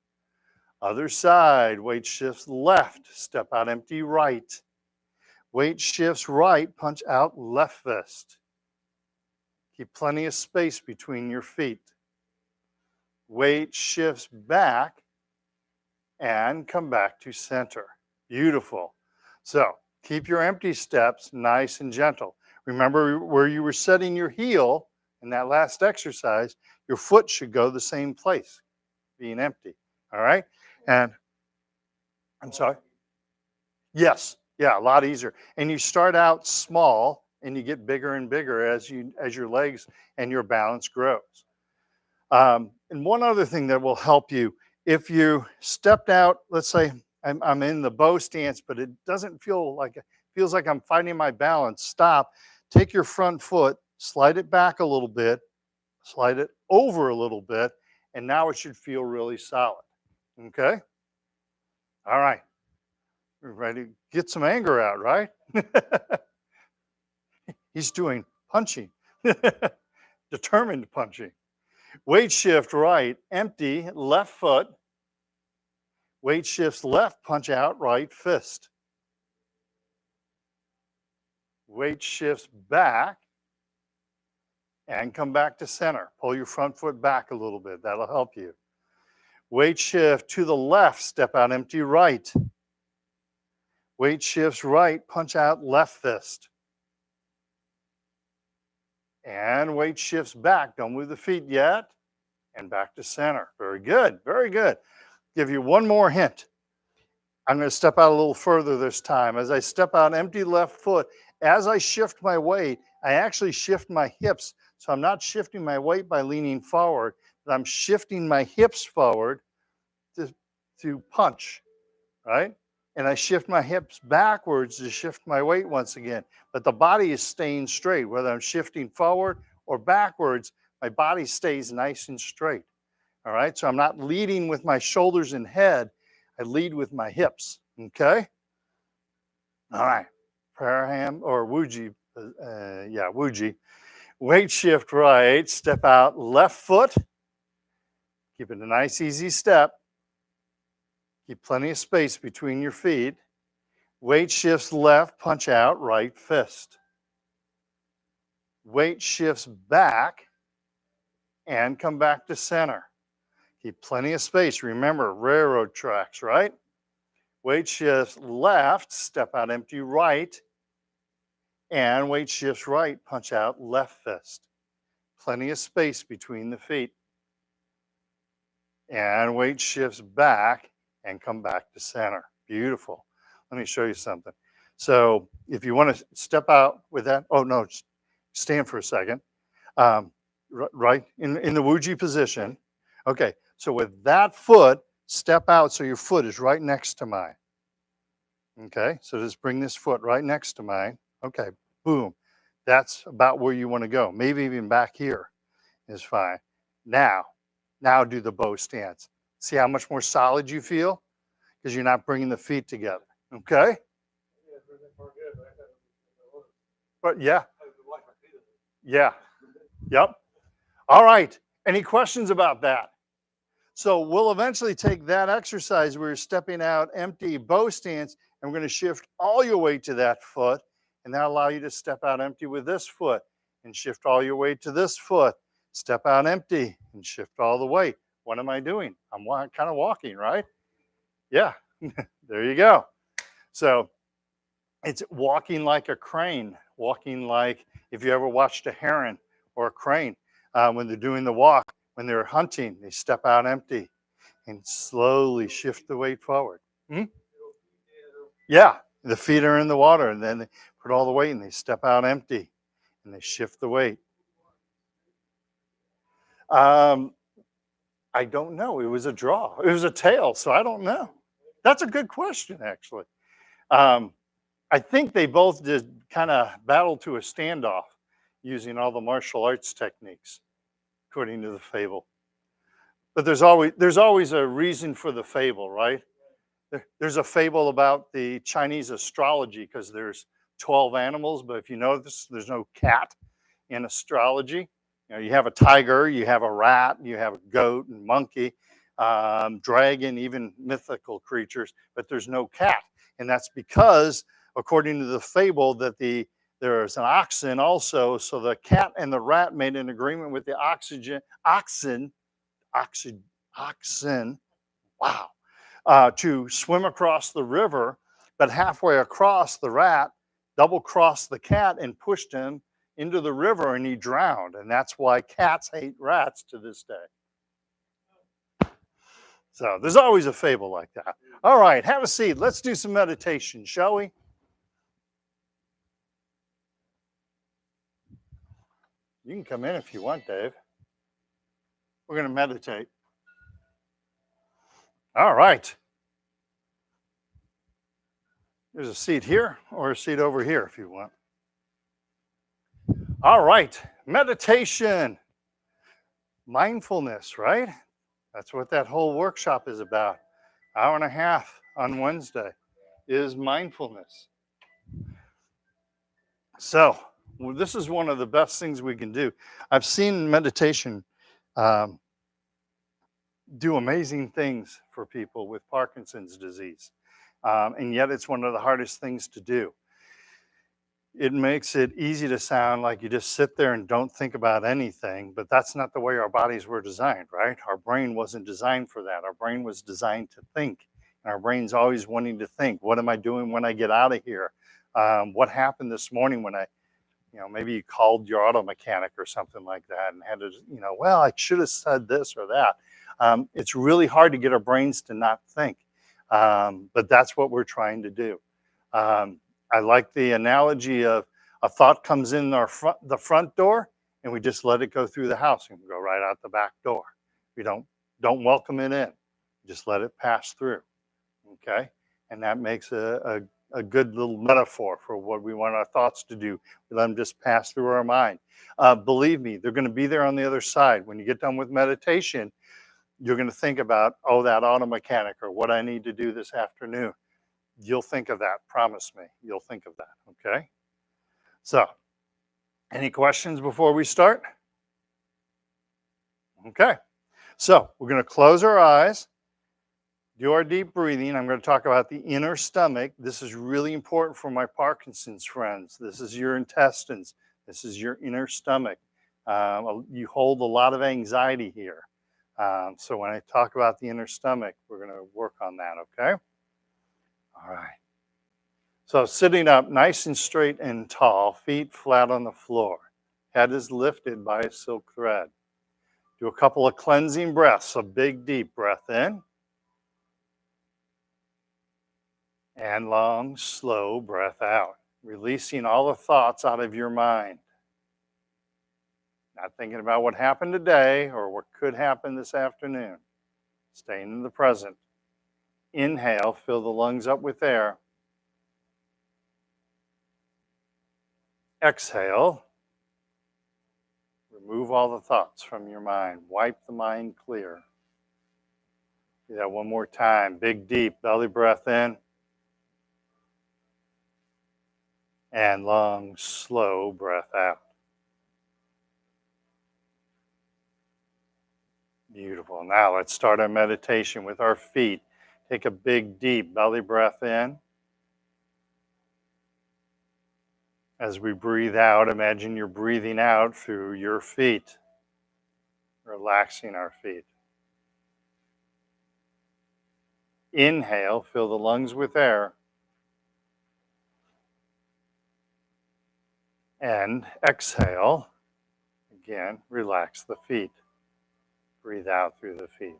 Other side, weight shifts left, step out empty right. Weight shifts right, punch out left fist. Keep plenty of space between your feet. Weight shifts back and come back to center. Beautiful. So keep your empty steps nice and gentle. Remember where you were setting your heel in that last exercise, your foot should go the same place, being empty. All right? And I'm sorry? Yes. Yeah, a lot easier. And you start out small and you get bigger and bigger as your legs and your balance grows. And one other thing that will help you, if you stepped out, let's say I'm in the bow stance, but it doesn't feel like, it feels like I'm fighting my balance, stop, take your front foot, slide it back a little bit, slide it over a little bit, and now it should feel really solid. Okay? All right. We're ready to get some anger out, right? He's doing punching, determined punching. Weight shift right, empty, left foot. Weight shifts left, punch out right fist. Weight shifts back and come back to center. Pull your front foot back a little bit. That'll help you. Weight shift to the left, step out empty right. Weight shifts right, punch out left fist. And weight shifts back. Don't move the feet yet. And back to center. Very good. Very good. Give you one more hint. I'm going to step out a little further this time. As I step out empty left foot, as I shift my weight, I actually shift my hips. So I'm not shifting my weight by leaning forward, but I'm shifting my hips forward to punch, right? And I shift my hips backwards to shift my weight once again. But the body is staying straight. Whether I'm shifting forward or backwards, my body stays nice and straight. All right, so I'm not leading with my shoulders and head. I lead with my hips, okay? All right, prayer hand or Wuji, Wuji. Weight shift right, step out left foot. Keep it a nice, easy step. Keep plenty of space between your feet. Weight shifts left, punch out right fist. Weight shifts back and come back to center. Keep plenty of space. Remember, railroad tracks, right? Weight shifts left, step out empty right. And weight shifts right, punch out left fist. Plenty of space between the feet. And weight shifts back and come back to center. Beautiful. Let me show you something. So if you want to step out with that, oh no, stand for a second. Right in the Wuji position. Okay, so with that foot, step out so your foot is right next to mine. Okay, so just bring this foot right next to mine. Okay, boom. That's about where you want to go. Maybe even back here is fine. Now do the bow stance. See how much more solid you feel? Because you're not bringing the feet together. Okay? But yeah. Yeah. Yep. All right. Any questions about that? So we'll eventually take that exercise where you're stepping out empty bow stance, and we're going to shift all your weight to that foot, and that'll allow you to step out empty with this foot and shift all your weight to this foot. Step out empty and shift all the weight. What am I doing? I'm kind of walking, right? Yeah, there you go. So it's walking like a crane, walking like if you ever watched a heron or a crane, when they're doing the walk, when they're hunting, they step out empty and slowly shift the weight forward. Yeah, the feet are in the water, and then they put all the weight and they step out empty and they shift the weight. I don't know. It was a draw. It was a tail, so I don't know. That's a good question, actually. I think they both did kind of battle to a standoff using all the martial arts techniques, according to the fable. But there's always a reason for the fable, right? There's a fable about the Chinese astrology because there's 12 animals, but if you notice, there's no cat in astrology. You know, you have a tiger, you have a rat, you have a goat and monkey, dragon, even mythical creatures, but there's no cat. And that's because, according to the fable, that there's an oxen also. So the cat and the rat made an agreement with the oxen, wow, to swim across the river, but halfway across, the rat double crossed the cat and pushed him into the river, and he drowned. And that's why cats hate rats to this day. So there's always a fable like that. All right, have a seat. Let's do some meditation, shall we? You can come in if you want, Dave. We're going to meditate. All right. There's a seat here or a seat over here if you want. All right, meditation, mindfulness, right? That's what that whole workshop is about. Hour and a half on Wednesday is mindfulness. So this is one of the best things we can do. I've seen meditation do amazing things for people with Parkinson's disease. And yet it's one of the hardest things to do. It makes it easy to sound like you just sit there and don't think about anything, but that's not the way our bodies were designed, right? Our brain wasn't designed for that. Our brain was designed to think. And our brain's always wanting to think, what am I doing when I get out of here? What happened this morning when maybe you called your auto mechanic or something like that and had to, well, I should have said this or that. It's really hard to get our brains to not think. But that's what we're trying to do. I like the analogy of a thought comes in the front door, and we just let it go through the house and go right out the back door. We don't welcome it in. Just let it pass through. Okay? And that makes a good little metaphor for what we want our thoughts to do. We let them just pass through our mind. Believe me, they're going to be there on the other side. When you get done with meditation, you're going to think about, that auto mechanic or what I need to do this afternoon. You'll think of that. Promise me. You'll think of that. Okay? So, any questions before we start? Okay. So, we're going to close our eyes, do our deep breathing. I'm going to talk about the inner stomach. This is really important for my Parkinson's friends. This is your intestines. This is your inner stomach. You hold a lot of anxiety here. So, when I talk about the inner stomach, we're going to work on that. Okay? All right. So sitting up nice and straight and tall, feet flat on the floor. Head is lifted by a silk thread. Do a couple of cleansing breaths, a big deep breath in and long, slow breath out, releasing all the thoughts out of your mind. Not thinking about what happened today or what could happen this afternoon. Staying in the present. Inhale, fill the lungs up with air. Exhale, remove all the thoughts from your mind. Wipe the mind clear. Do that one more time. Big, deep belly breath in. And long, slow breath out. Beautiful. Now let's start our meditation with our feet. Take a big, deep belly breath in. As we breathe out, imagine you're breathing out through your feet, relaxing our feet. Inhale, fill the lungs with air. And exhale, again, relax the feet. Breathe out through the feet.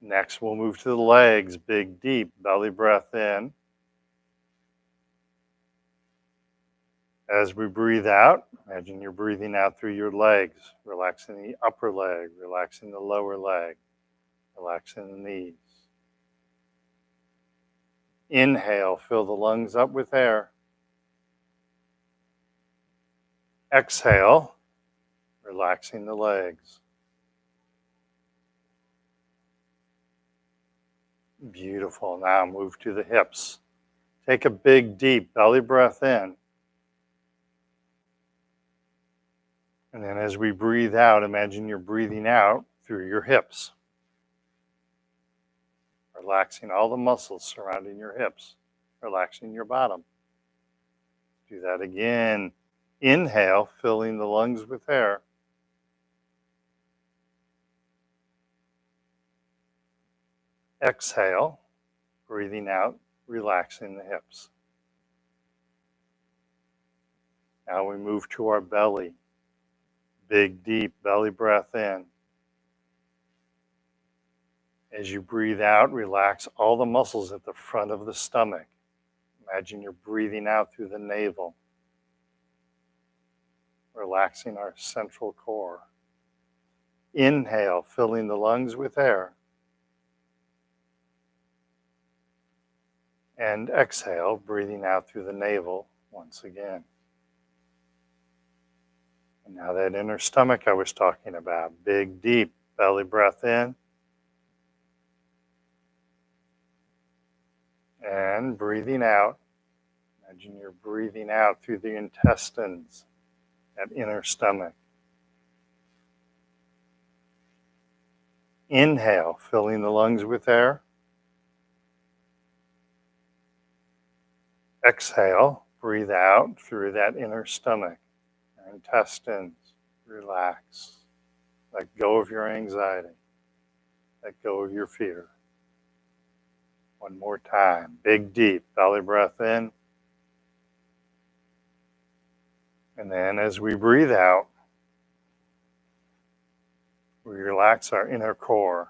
Next, we'll move to the legs. Big, deep belly breath in. As we breathe out, imagine you're breathing out through your legs, relaxing the upper leg, relaxing the lower leg, relaxing the knees. Inhale, fill the lungs up with air. Exhale, relaxing the legs. Beautiful. Now move to the hips. Take a big, deep belly breath in. And then as we breathe out, imagine you're breathing out through your hips. Relaxing all the muscles surrounding your hips. Relaxing your bottom. Do that again. Inhale, filling the lungs with air. Exhale, breathing out, relaxing the hips. Now we move to our belly. Big, deep belly breath in. As you breathe out, relax all the muscles at the front of the stomach. Imagine you're breathing out through the navel, relaxing our central core. Inhale, filling the lungs with air. And exhale, breathing out through the navel once again. And now that inner stomach I was talking about. Big, deep belly breath in. And breathing out. Imagine you're breathing out through the intestines, that inner stomach. Inhale, filling the lungs with air. Exhale, breathe out through that inner stomach. Your intestines, relax. Let go of your anxiety. Let go of your fear. One more time. Big, deep belly breath in. And then as we breathe out, we relax our inner core.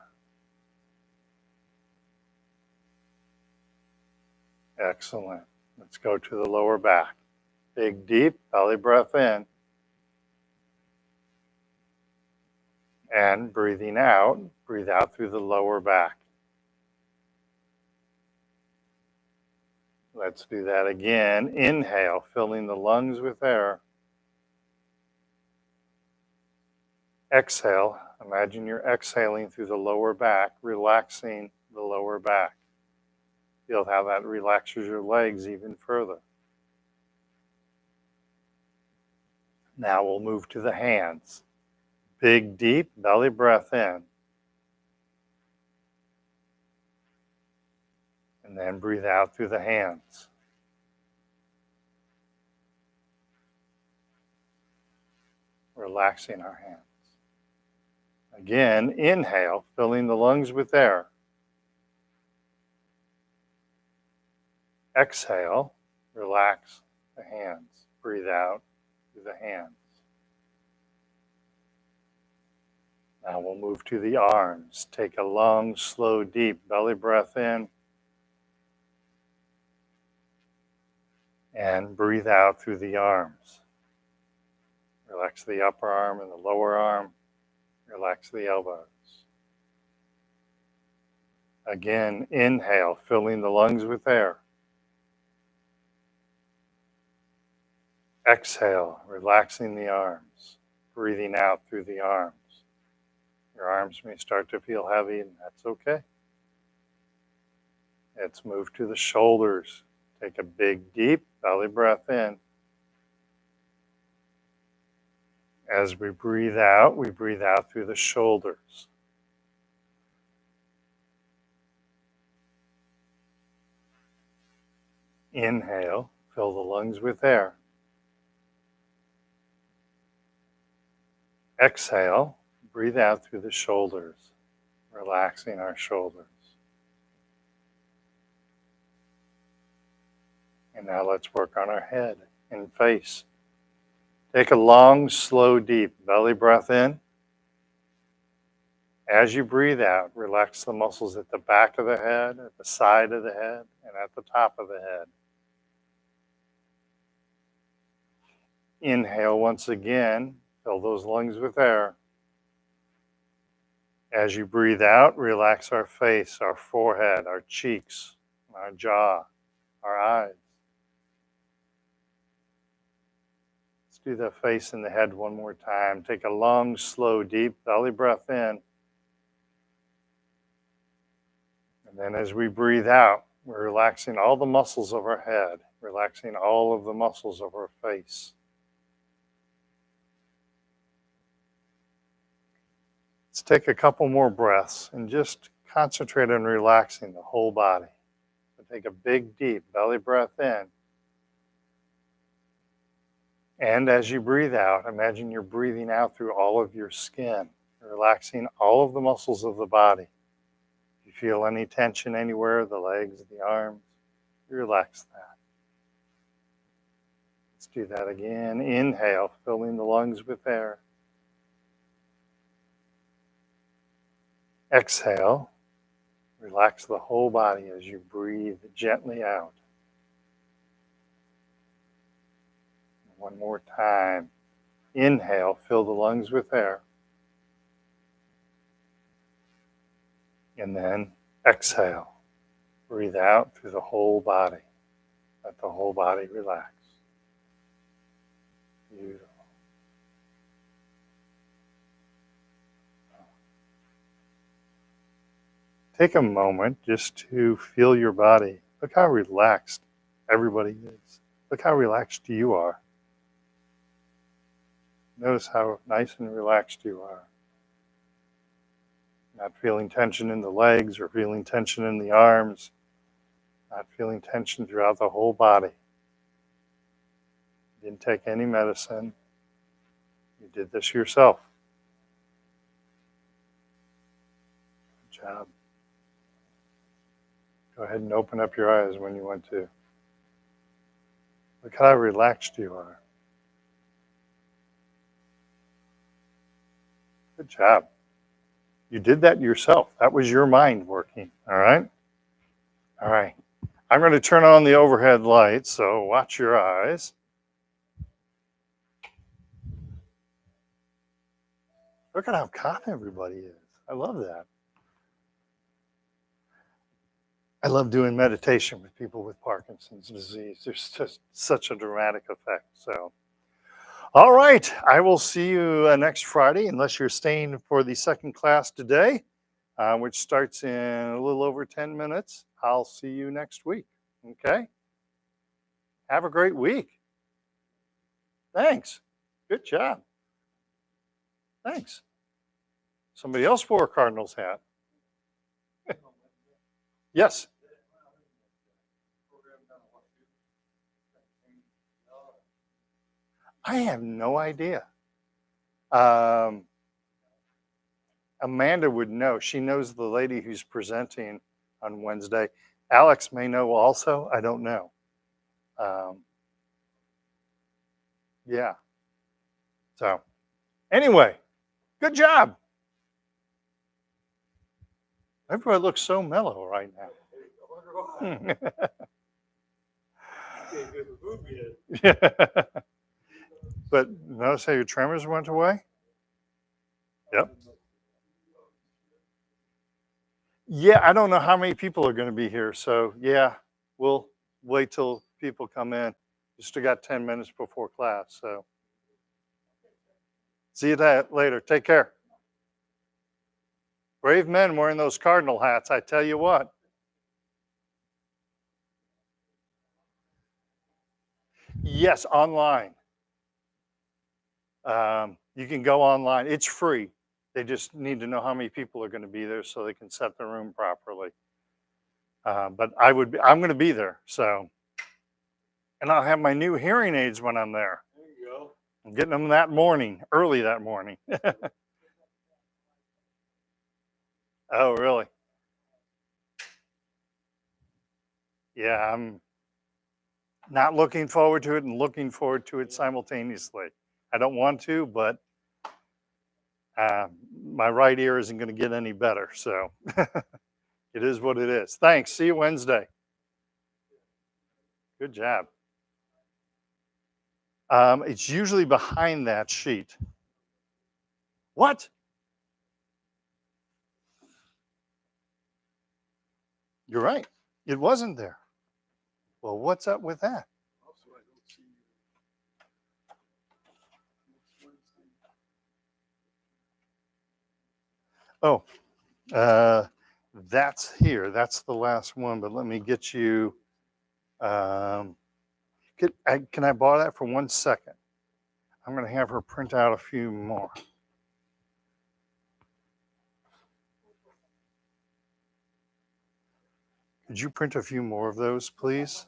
Excellent. Let's go to the lower back. Big, deep belly breath in. And breathing out, breathe out through the lower back. Let's do that again. Inhale, filling the lungs with air. Exhale, imagine you're exhaling through the lower back, relaxing the lower back. Feel how that relaxes your legs even further. Now we'll move to the hands. Big, deep belly breath in. And then breathe out through the hands. Relaxing our hands. Again, inhale, filling the lungs with air. Exhale, relax the hands. Breathe out through the hands. Now we'll move to the arms. Take a long, slow, deep belly breath in. And breathe out through the arms. Relax the upper arm and the lower arm. Relax the elbows. Again, inhale, filling the lungs with air. Exhale, relaxing the arms. Breathing out through the arms. Your arms may start to feel heavy, and that's okay. Let's move to the shoulders. Take a big, deep belly breath in. As we breathe out through the shoulders. Inhale, fill the lungs with air. Exhale, breathe out through the shoulders, relaxing our shoulders. And now let's work on our head and face. Take a long, slow, deep belly breath in. As you breathe out, relax the muscles at the back of the head, at the side of the head, and at the top of the head. Inhale once again, fill those lungs with air. As you breathe out, relax our face, our forehead, our cheeks, our jaw, our eyes. Let's do the face and the head one more time. Take a long, slow, deep belly breath in. And then as we breathe out, we're relaxing all the muscles of our head, relaxing all of the muscles of our face. Let's take a couple more breaths and just concentrate on relaxing the whole body. So take a big, deep belly breath in. And as you breathe out, imagine you're breathing out through all of your skin, relaxing all of the muscles of the body. If you feel any tension anywhere, the legs, the arms, relax that. Let's do that again. Inhale, filling the lungs with air. Exhale, relax the whole body as you breathe gently out. One more time. Inhale, fill the lungs with air. And then exhale. Breathe out through the whole body. Let the whole body relax. Beautiful. Take a moment just to feel your body. Look how relaxed everybody is. Look how relaxed you are. Notice how nice and relaxed you are. Not feeling tension in the legs or feeling tension in the arms. Not feeling tension throughout the whole body. You didn't take any medicine. You did this yourself. Good job. Go ahead and open up your eyes when you want to. Look how relaxed you are. Good job. You did that yourself. That was your mind working, all right? All right. I'm going to turn on the overhead lights, so watch your eyes. Look at how calm everybody is. I love that. I love doing meditation with people with Parkinson's disease. There's just such a dramatic effect. So, all right. I will see you next Friday, unless you're staying for the second class today, which starts in a little over 10 minutes. I'll see you next week. Okay? Have a great week. Thanks. Good job. Thanks. Somebody else wore a Cardinals hat. Yes. I have no idea. Amanda would know. She knows the lady who's presenting on Wednesday. Alex may know also. I don't know. Yeah. So anyway, good job. Everybody looks so mellow right now. Yeah. But notice how your tremors went away? Yep. Yeah, I don't know how many people are going to be here. So, yeah, we'll wait till people come in. We still got 10 minutes before class. So, see you later. Take care. Brave men wearing those cardinal hats, I tell you what. Yes, online. You can go online. It's free. They just need to know how many people are going to be there so they can set the room properly. But I'm going to be there. So, and I'll have my new hearing aids when I'm there. There you go. I'm getting them that morning, early that morning. Oh, really? Yeah, I'm not looking forward to it and looking forward to it simultaneously. I don't want to, but my right ear isn't going to get any better. So it is what it is. Thanks. See you Wednesday. Good job. It's usually behind that sheet. What? You're right. It wasn't there. Well, what's up with that? Oh, that's here. That's the last one. But let me get you. Can I borrow that for 1 second? I'm going to have her print out a few more. Could you print a few more of those, please?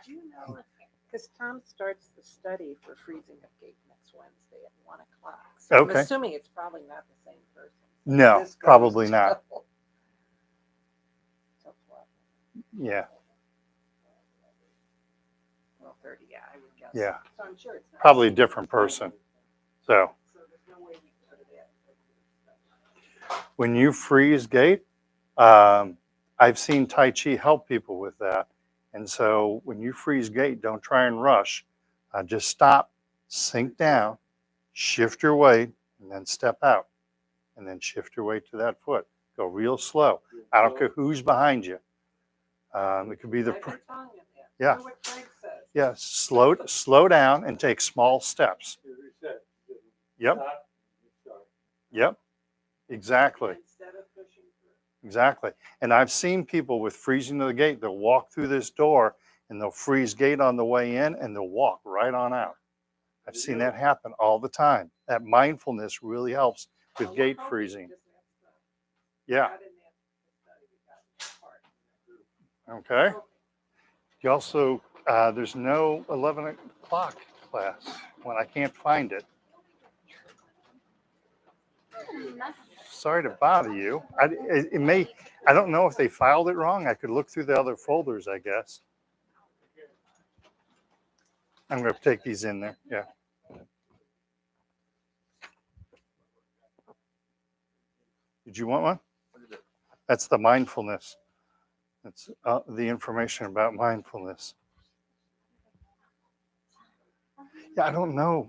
Do you know because Tom starts the study for freezing of gate next Wednesday at 1 o'clock. So Okay. I'm assuming it's probably not the same person. No, This goes probably not. till 12. Yeah, 12:30, yeah, I would guess. yeah. So I'm sure it's not Probably a the same different person. So So there's no way we can put it in. when you freeze gate, I've seen Tai Chi help people with that. And so when you freeze gate, don't try and rush. Just stop, sink down, shift your weight, and then step out. And then shift your weight to that foot. Go real slow. I don't care who's behind you. It could be the. Like your tongue in there. Yeah. Hear what Craig says. Yeah, slow down and take small steps. Yep. Yep. Exactly. Instead of pushing through. Exactly. And I've seen people with freezing of the gate, they'll walk through this door and they'll freeze gate on the way in and they'll walk right on out. I've seen that happen all the time. That mindfulness really helps with gate freezing. Yeah. Okay. You also, there's no 11 o'clock class when I can't find it. Sorry to bother you. I don't know if they filed it wrong. I could look through the other folders, I guess. I'm going to take these in there. Yeah. Did you want one? That's the mindfulness. That's the information about mindfulness. Yeah, I don't know.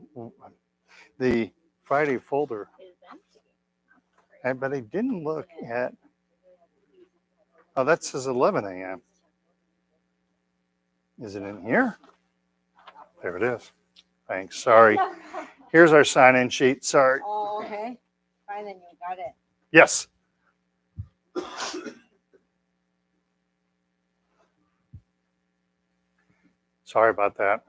The Friday folder. But I didn't look at. Oh, that says 11 a.m. Is it in here? There it is. Thanks. Sorry. Here's our sign-in sheet. Sorry. Oh, okay. Fine, then you got it. Yes. Sorry about that.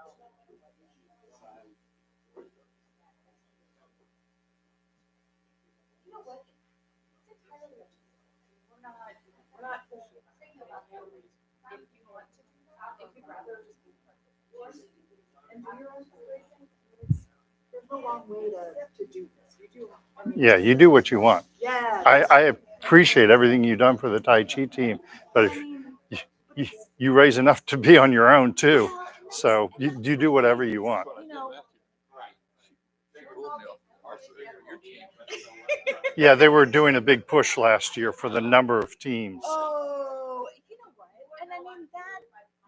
You know what? It's entirely up to you. We're not saying about boundaries. If you want to do that, if you'd rather just be and do your own preparation, there's no wrong way to do this. You do. I mean, Yeah, you do what you want. yeah. I appreciate everything you've done for the Tai Chi team, but if you raise enough to be on your own too, so you do whatever you want. You know, Yeah, they were doing a big push last year for the number of teams. oh, you know what? And I mean that.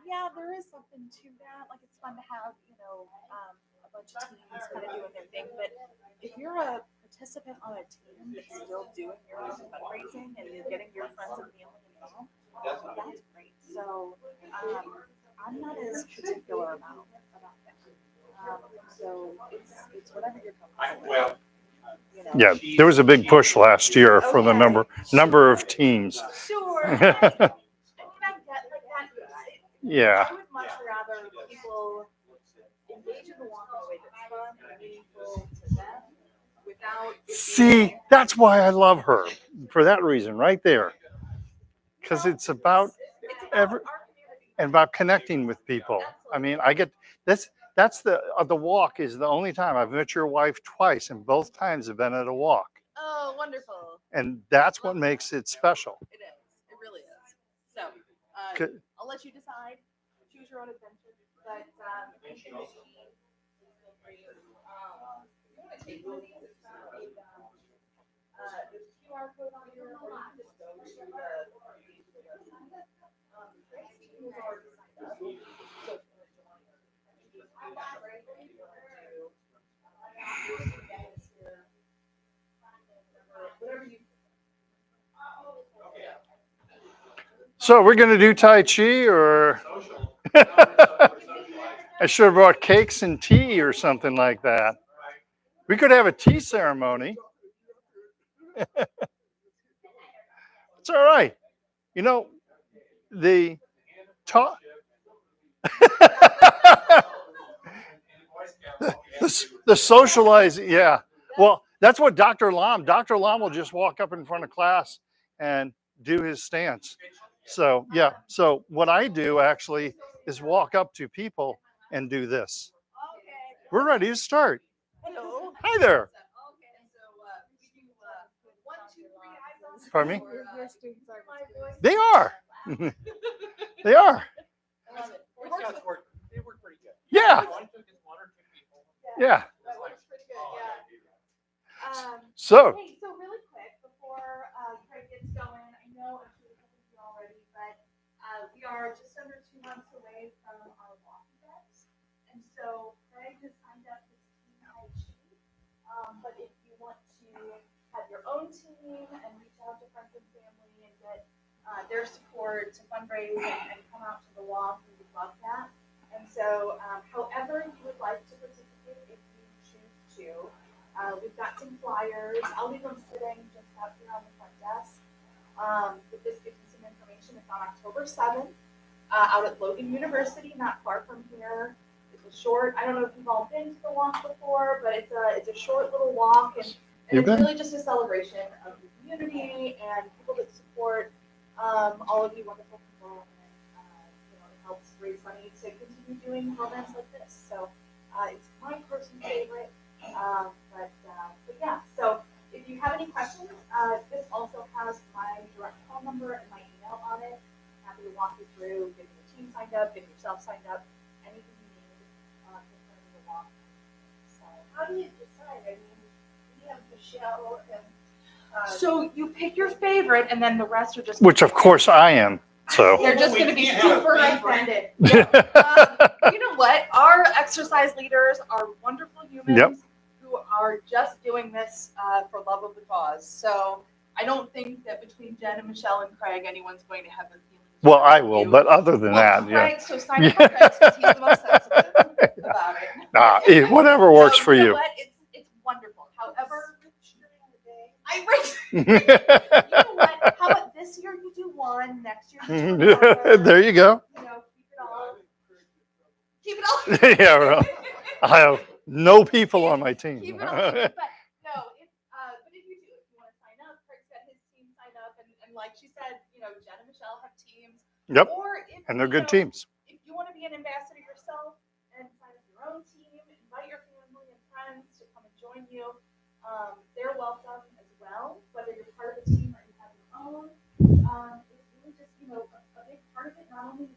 Yeah, there is something to that. Like it's fun to have, a bunch of teams kind of doing their thing. But if you're a participant on a team that's still doing your own fundraising and you're getting your friends and family involved, that's great. So I'm not as particular about that. So it's whatever you're comfortable with. Yeah, there was a big push last year for the number of teams. Sure. I mean, I get like that. Yeah. I would much rather people engage in the walk in a way that's fun and meaningful to them without. See, that's why I love her, for that reason right there. Because it's about and about connecting with people. I mean, I get that's the walk is the only time I've met your wife twice, and both times have been at a walk. Oh, wonderful. And that's what makes it special. It is. It really is. So I'll let you decide. Choose your own adventure. But anything that you need, feel free. You want to take one of these? There's a QR code on here, or you can just go to the who's already signed up. So if you want to whatever you. So we're gonna do Tai Chi, or I should have brought cakes and tea or something like that. We could have a tea ceremony. It's all right. You know, the talk. the socializing, yeah. Well, that's what Dr. Lam will just walk up in front of class and do his stance. So, yeah. So what I do actually is walk up to people and do this. We're ready to start. Hello. Hi there. Okay, so we do 1, 2, 3 eyes. Pardon me? Your students are my voice. They are. They are. I love it. They work pretty good. Yeah. One took just 1 or 2 people. Yeah. That works pretty good, yeah. So, Hey, so really quick before Craig gets going, I know I'm sure this happens to you already, but we are just under 2 months away from our walk events, and so Craig has signed up his team Tai Chi. But if you want to have your own team and reach out to friends and family and get their support to fundraise and come out to the walk, we would love that. And so, however you would like to participate, if you choose to. We've got some flyers. I'll leave them sitting just out here on the front desk. But this gives you some information. It's on October 7th out at Logan University, not far from here. It's a short, I don't know if you've all been to the walk before, but it's a short little walk. And it's really just a celebration of the community and people that support all of you wonderful people. And it helps raise money to continue doing programs like this. So it's my personal favorite. But yeah, so if you have any questions, this also has my direct phone number and my email on it. I'm happy to walk you through, get your team signed up, get yourself signed up, anything you need concerning the walk. So How do you decide? I mean, we have Michelle and. So you pick your favorite, and then the rest are just. which of course I am. So. They're just going to be super offended. You know what? Our exercise leaders are wonderful humans who are just doing this for love of the cause. So I don't think that between Jen and Michelle and Craig, anyone's going to have a feeling. Well, I will, but other than that, Craig, so sign up for Craig because he's the most sensitive about it. Whatever works So, for you know you. what? It's wonderful. However, I There you know what? How about this year you do one, next year you do another. you go. You know, keep it all Yeah, well, I have no people on my team. Keep it on. But no, but if you do, if you want to sign up, Craig's got his team sign up, and like she said, Jen and Michelle have teams. Yep, Or if and they're good teams. If you want to be an ambassador yourself and sign up your own team, invite your family and friends to come and join you. They're welcome as well, whether you're part of a team or you have your own. It's really just a big part of it. Not only is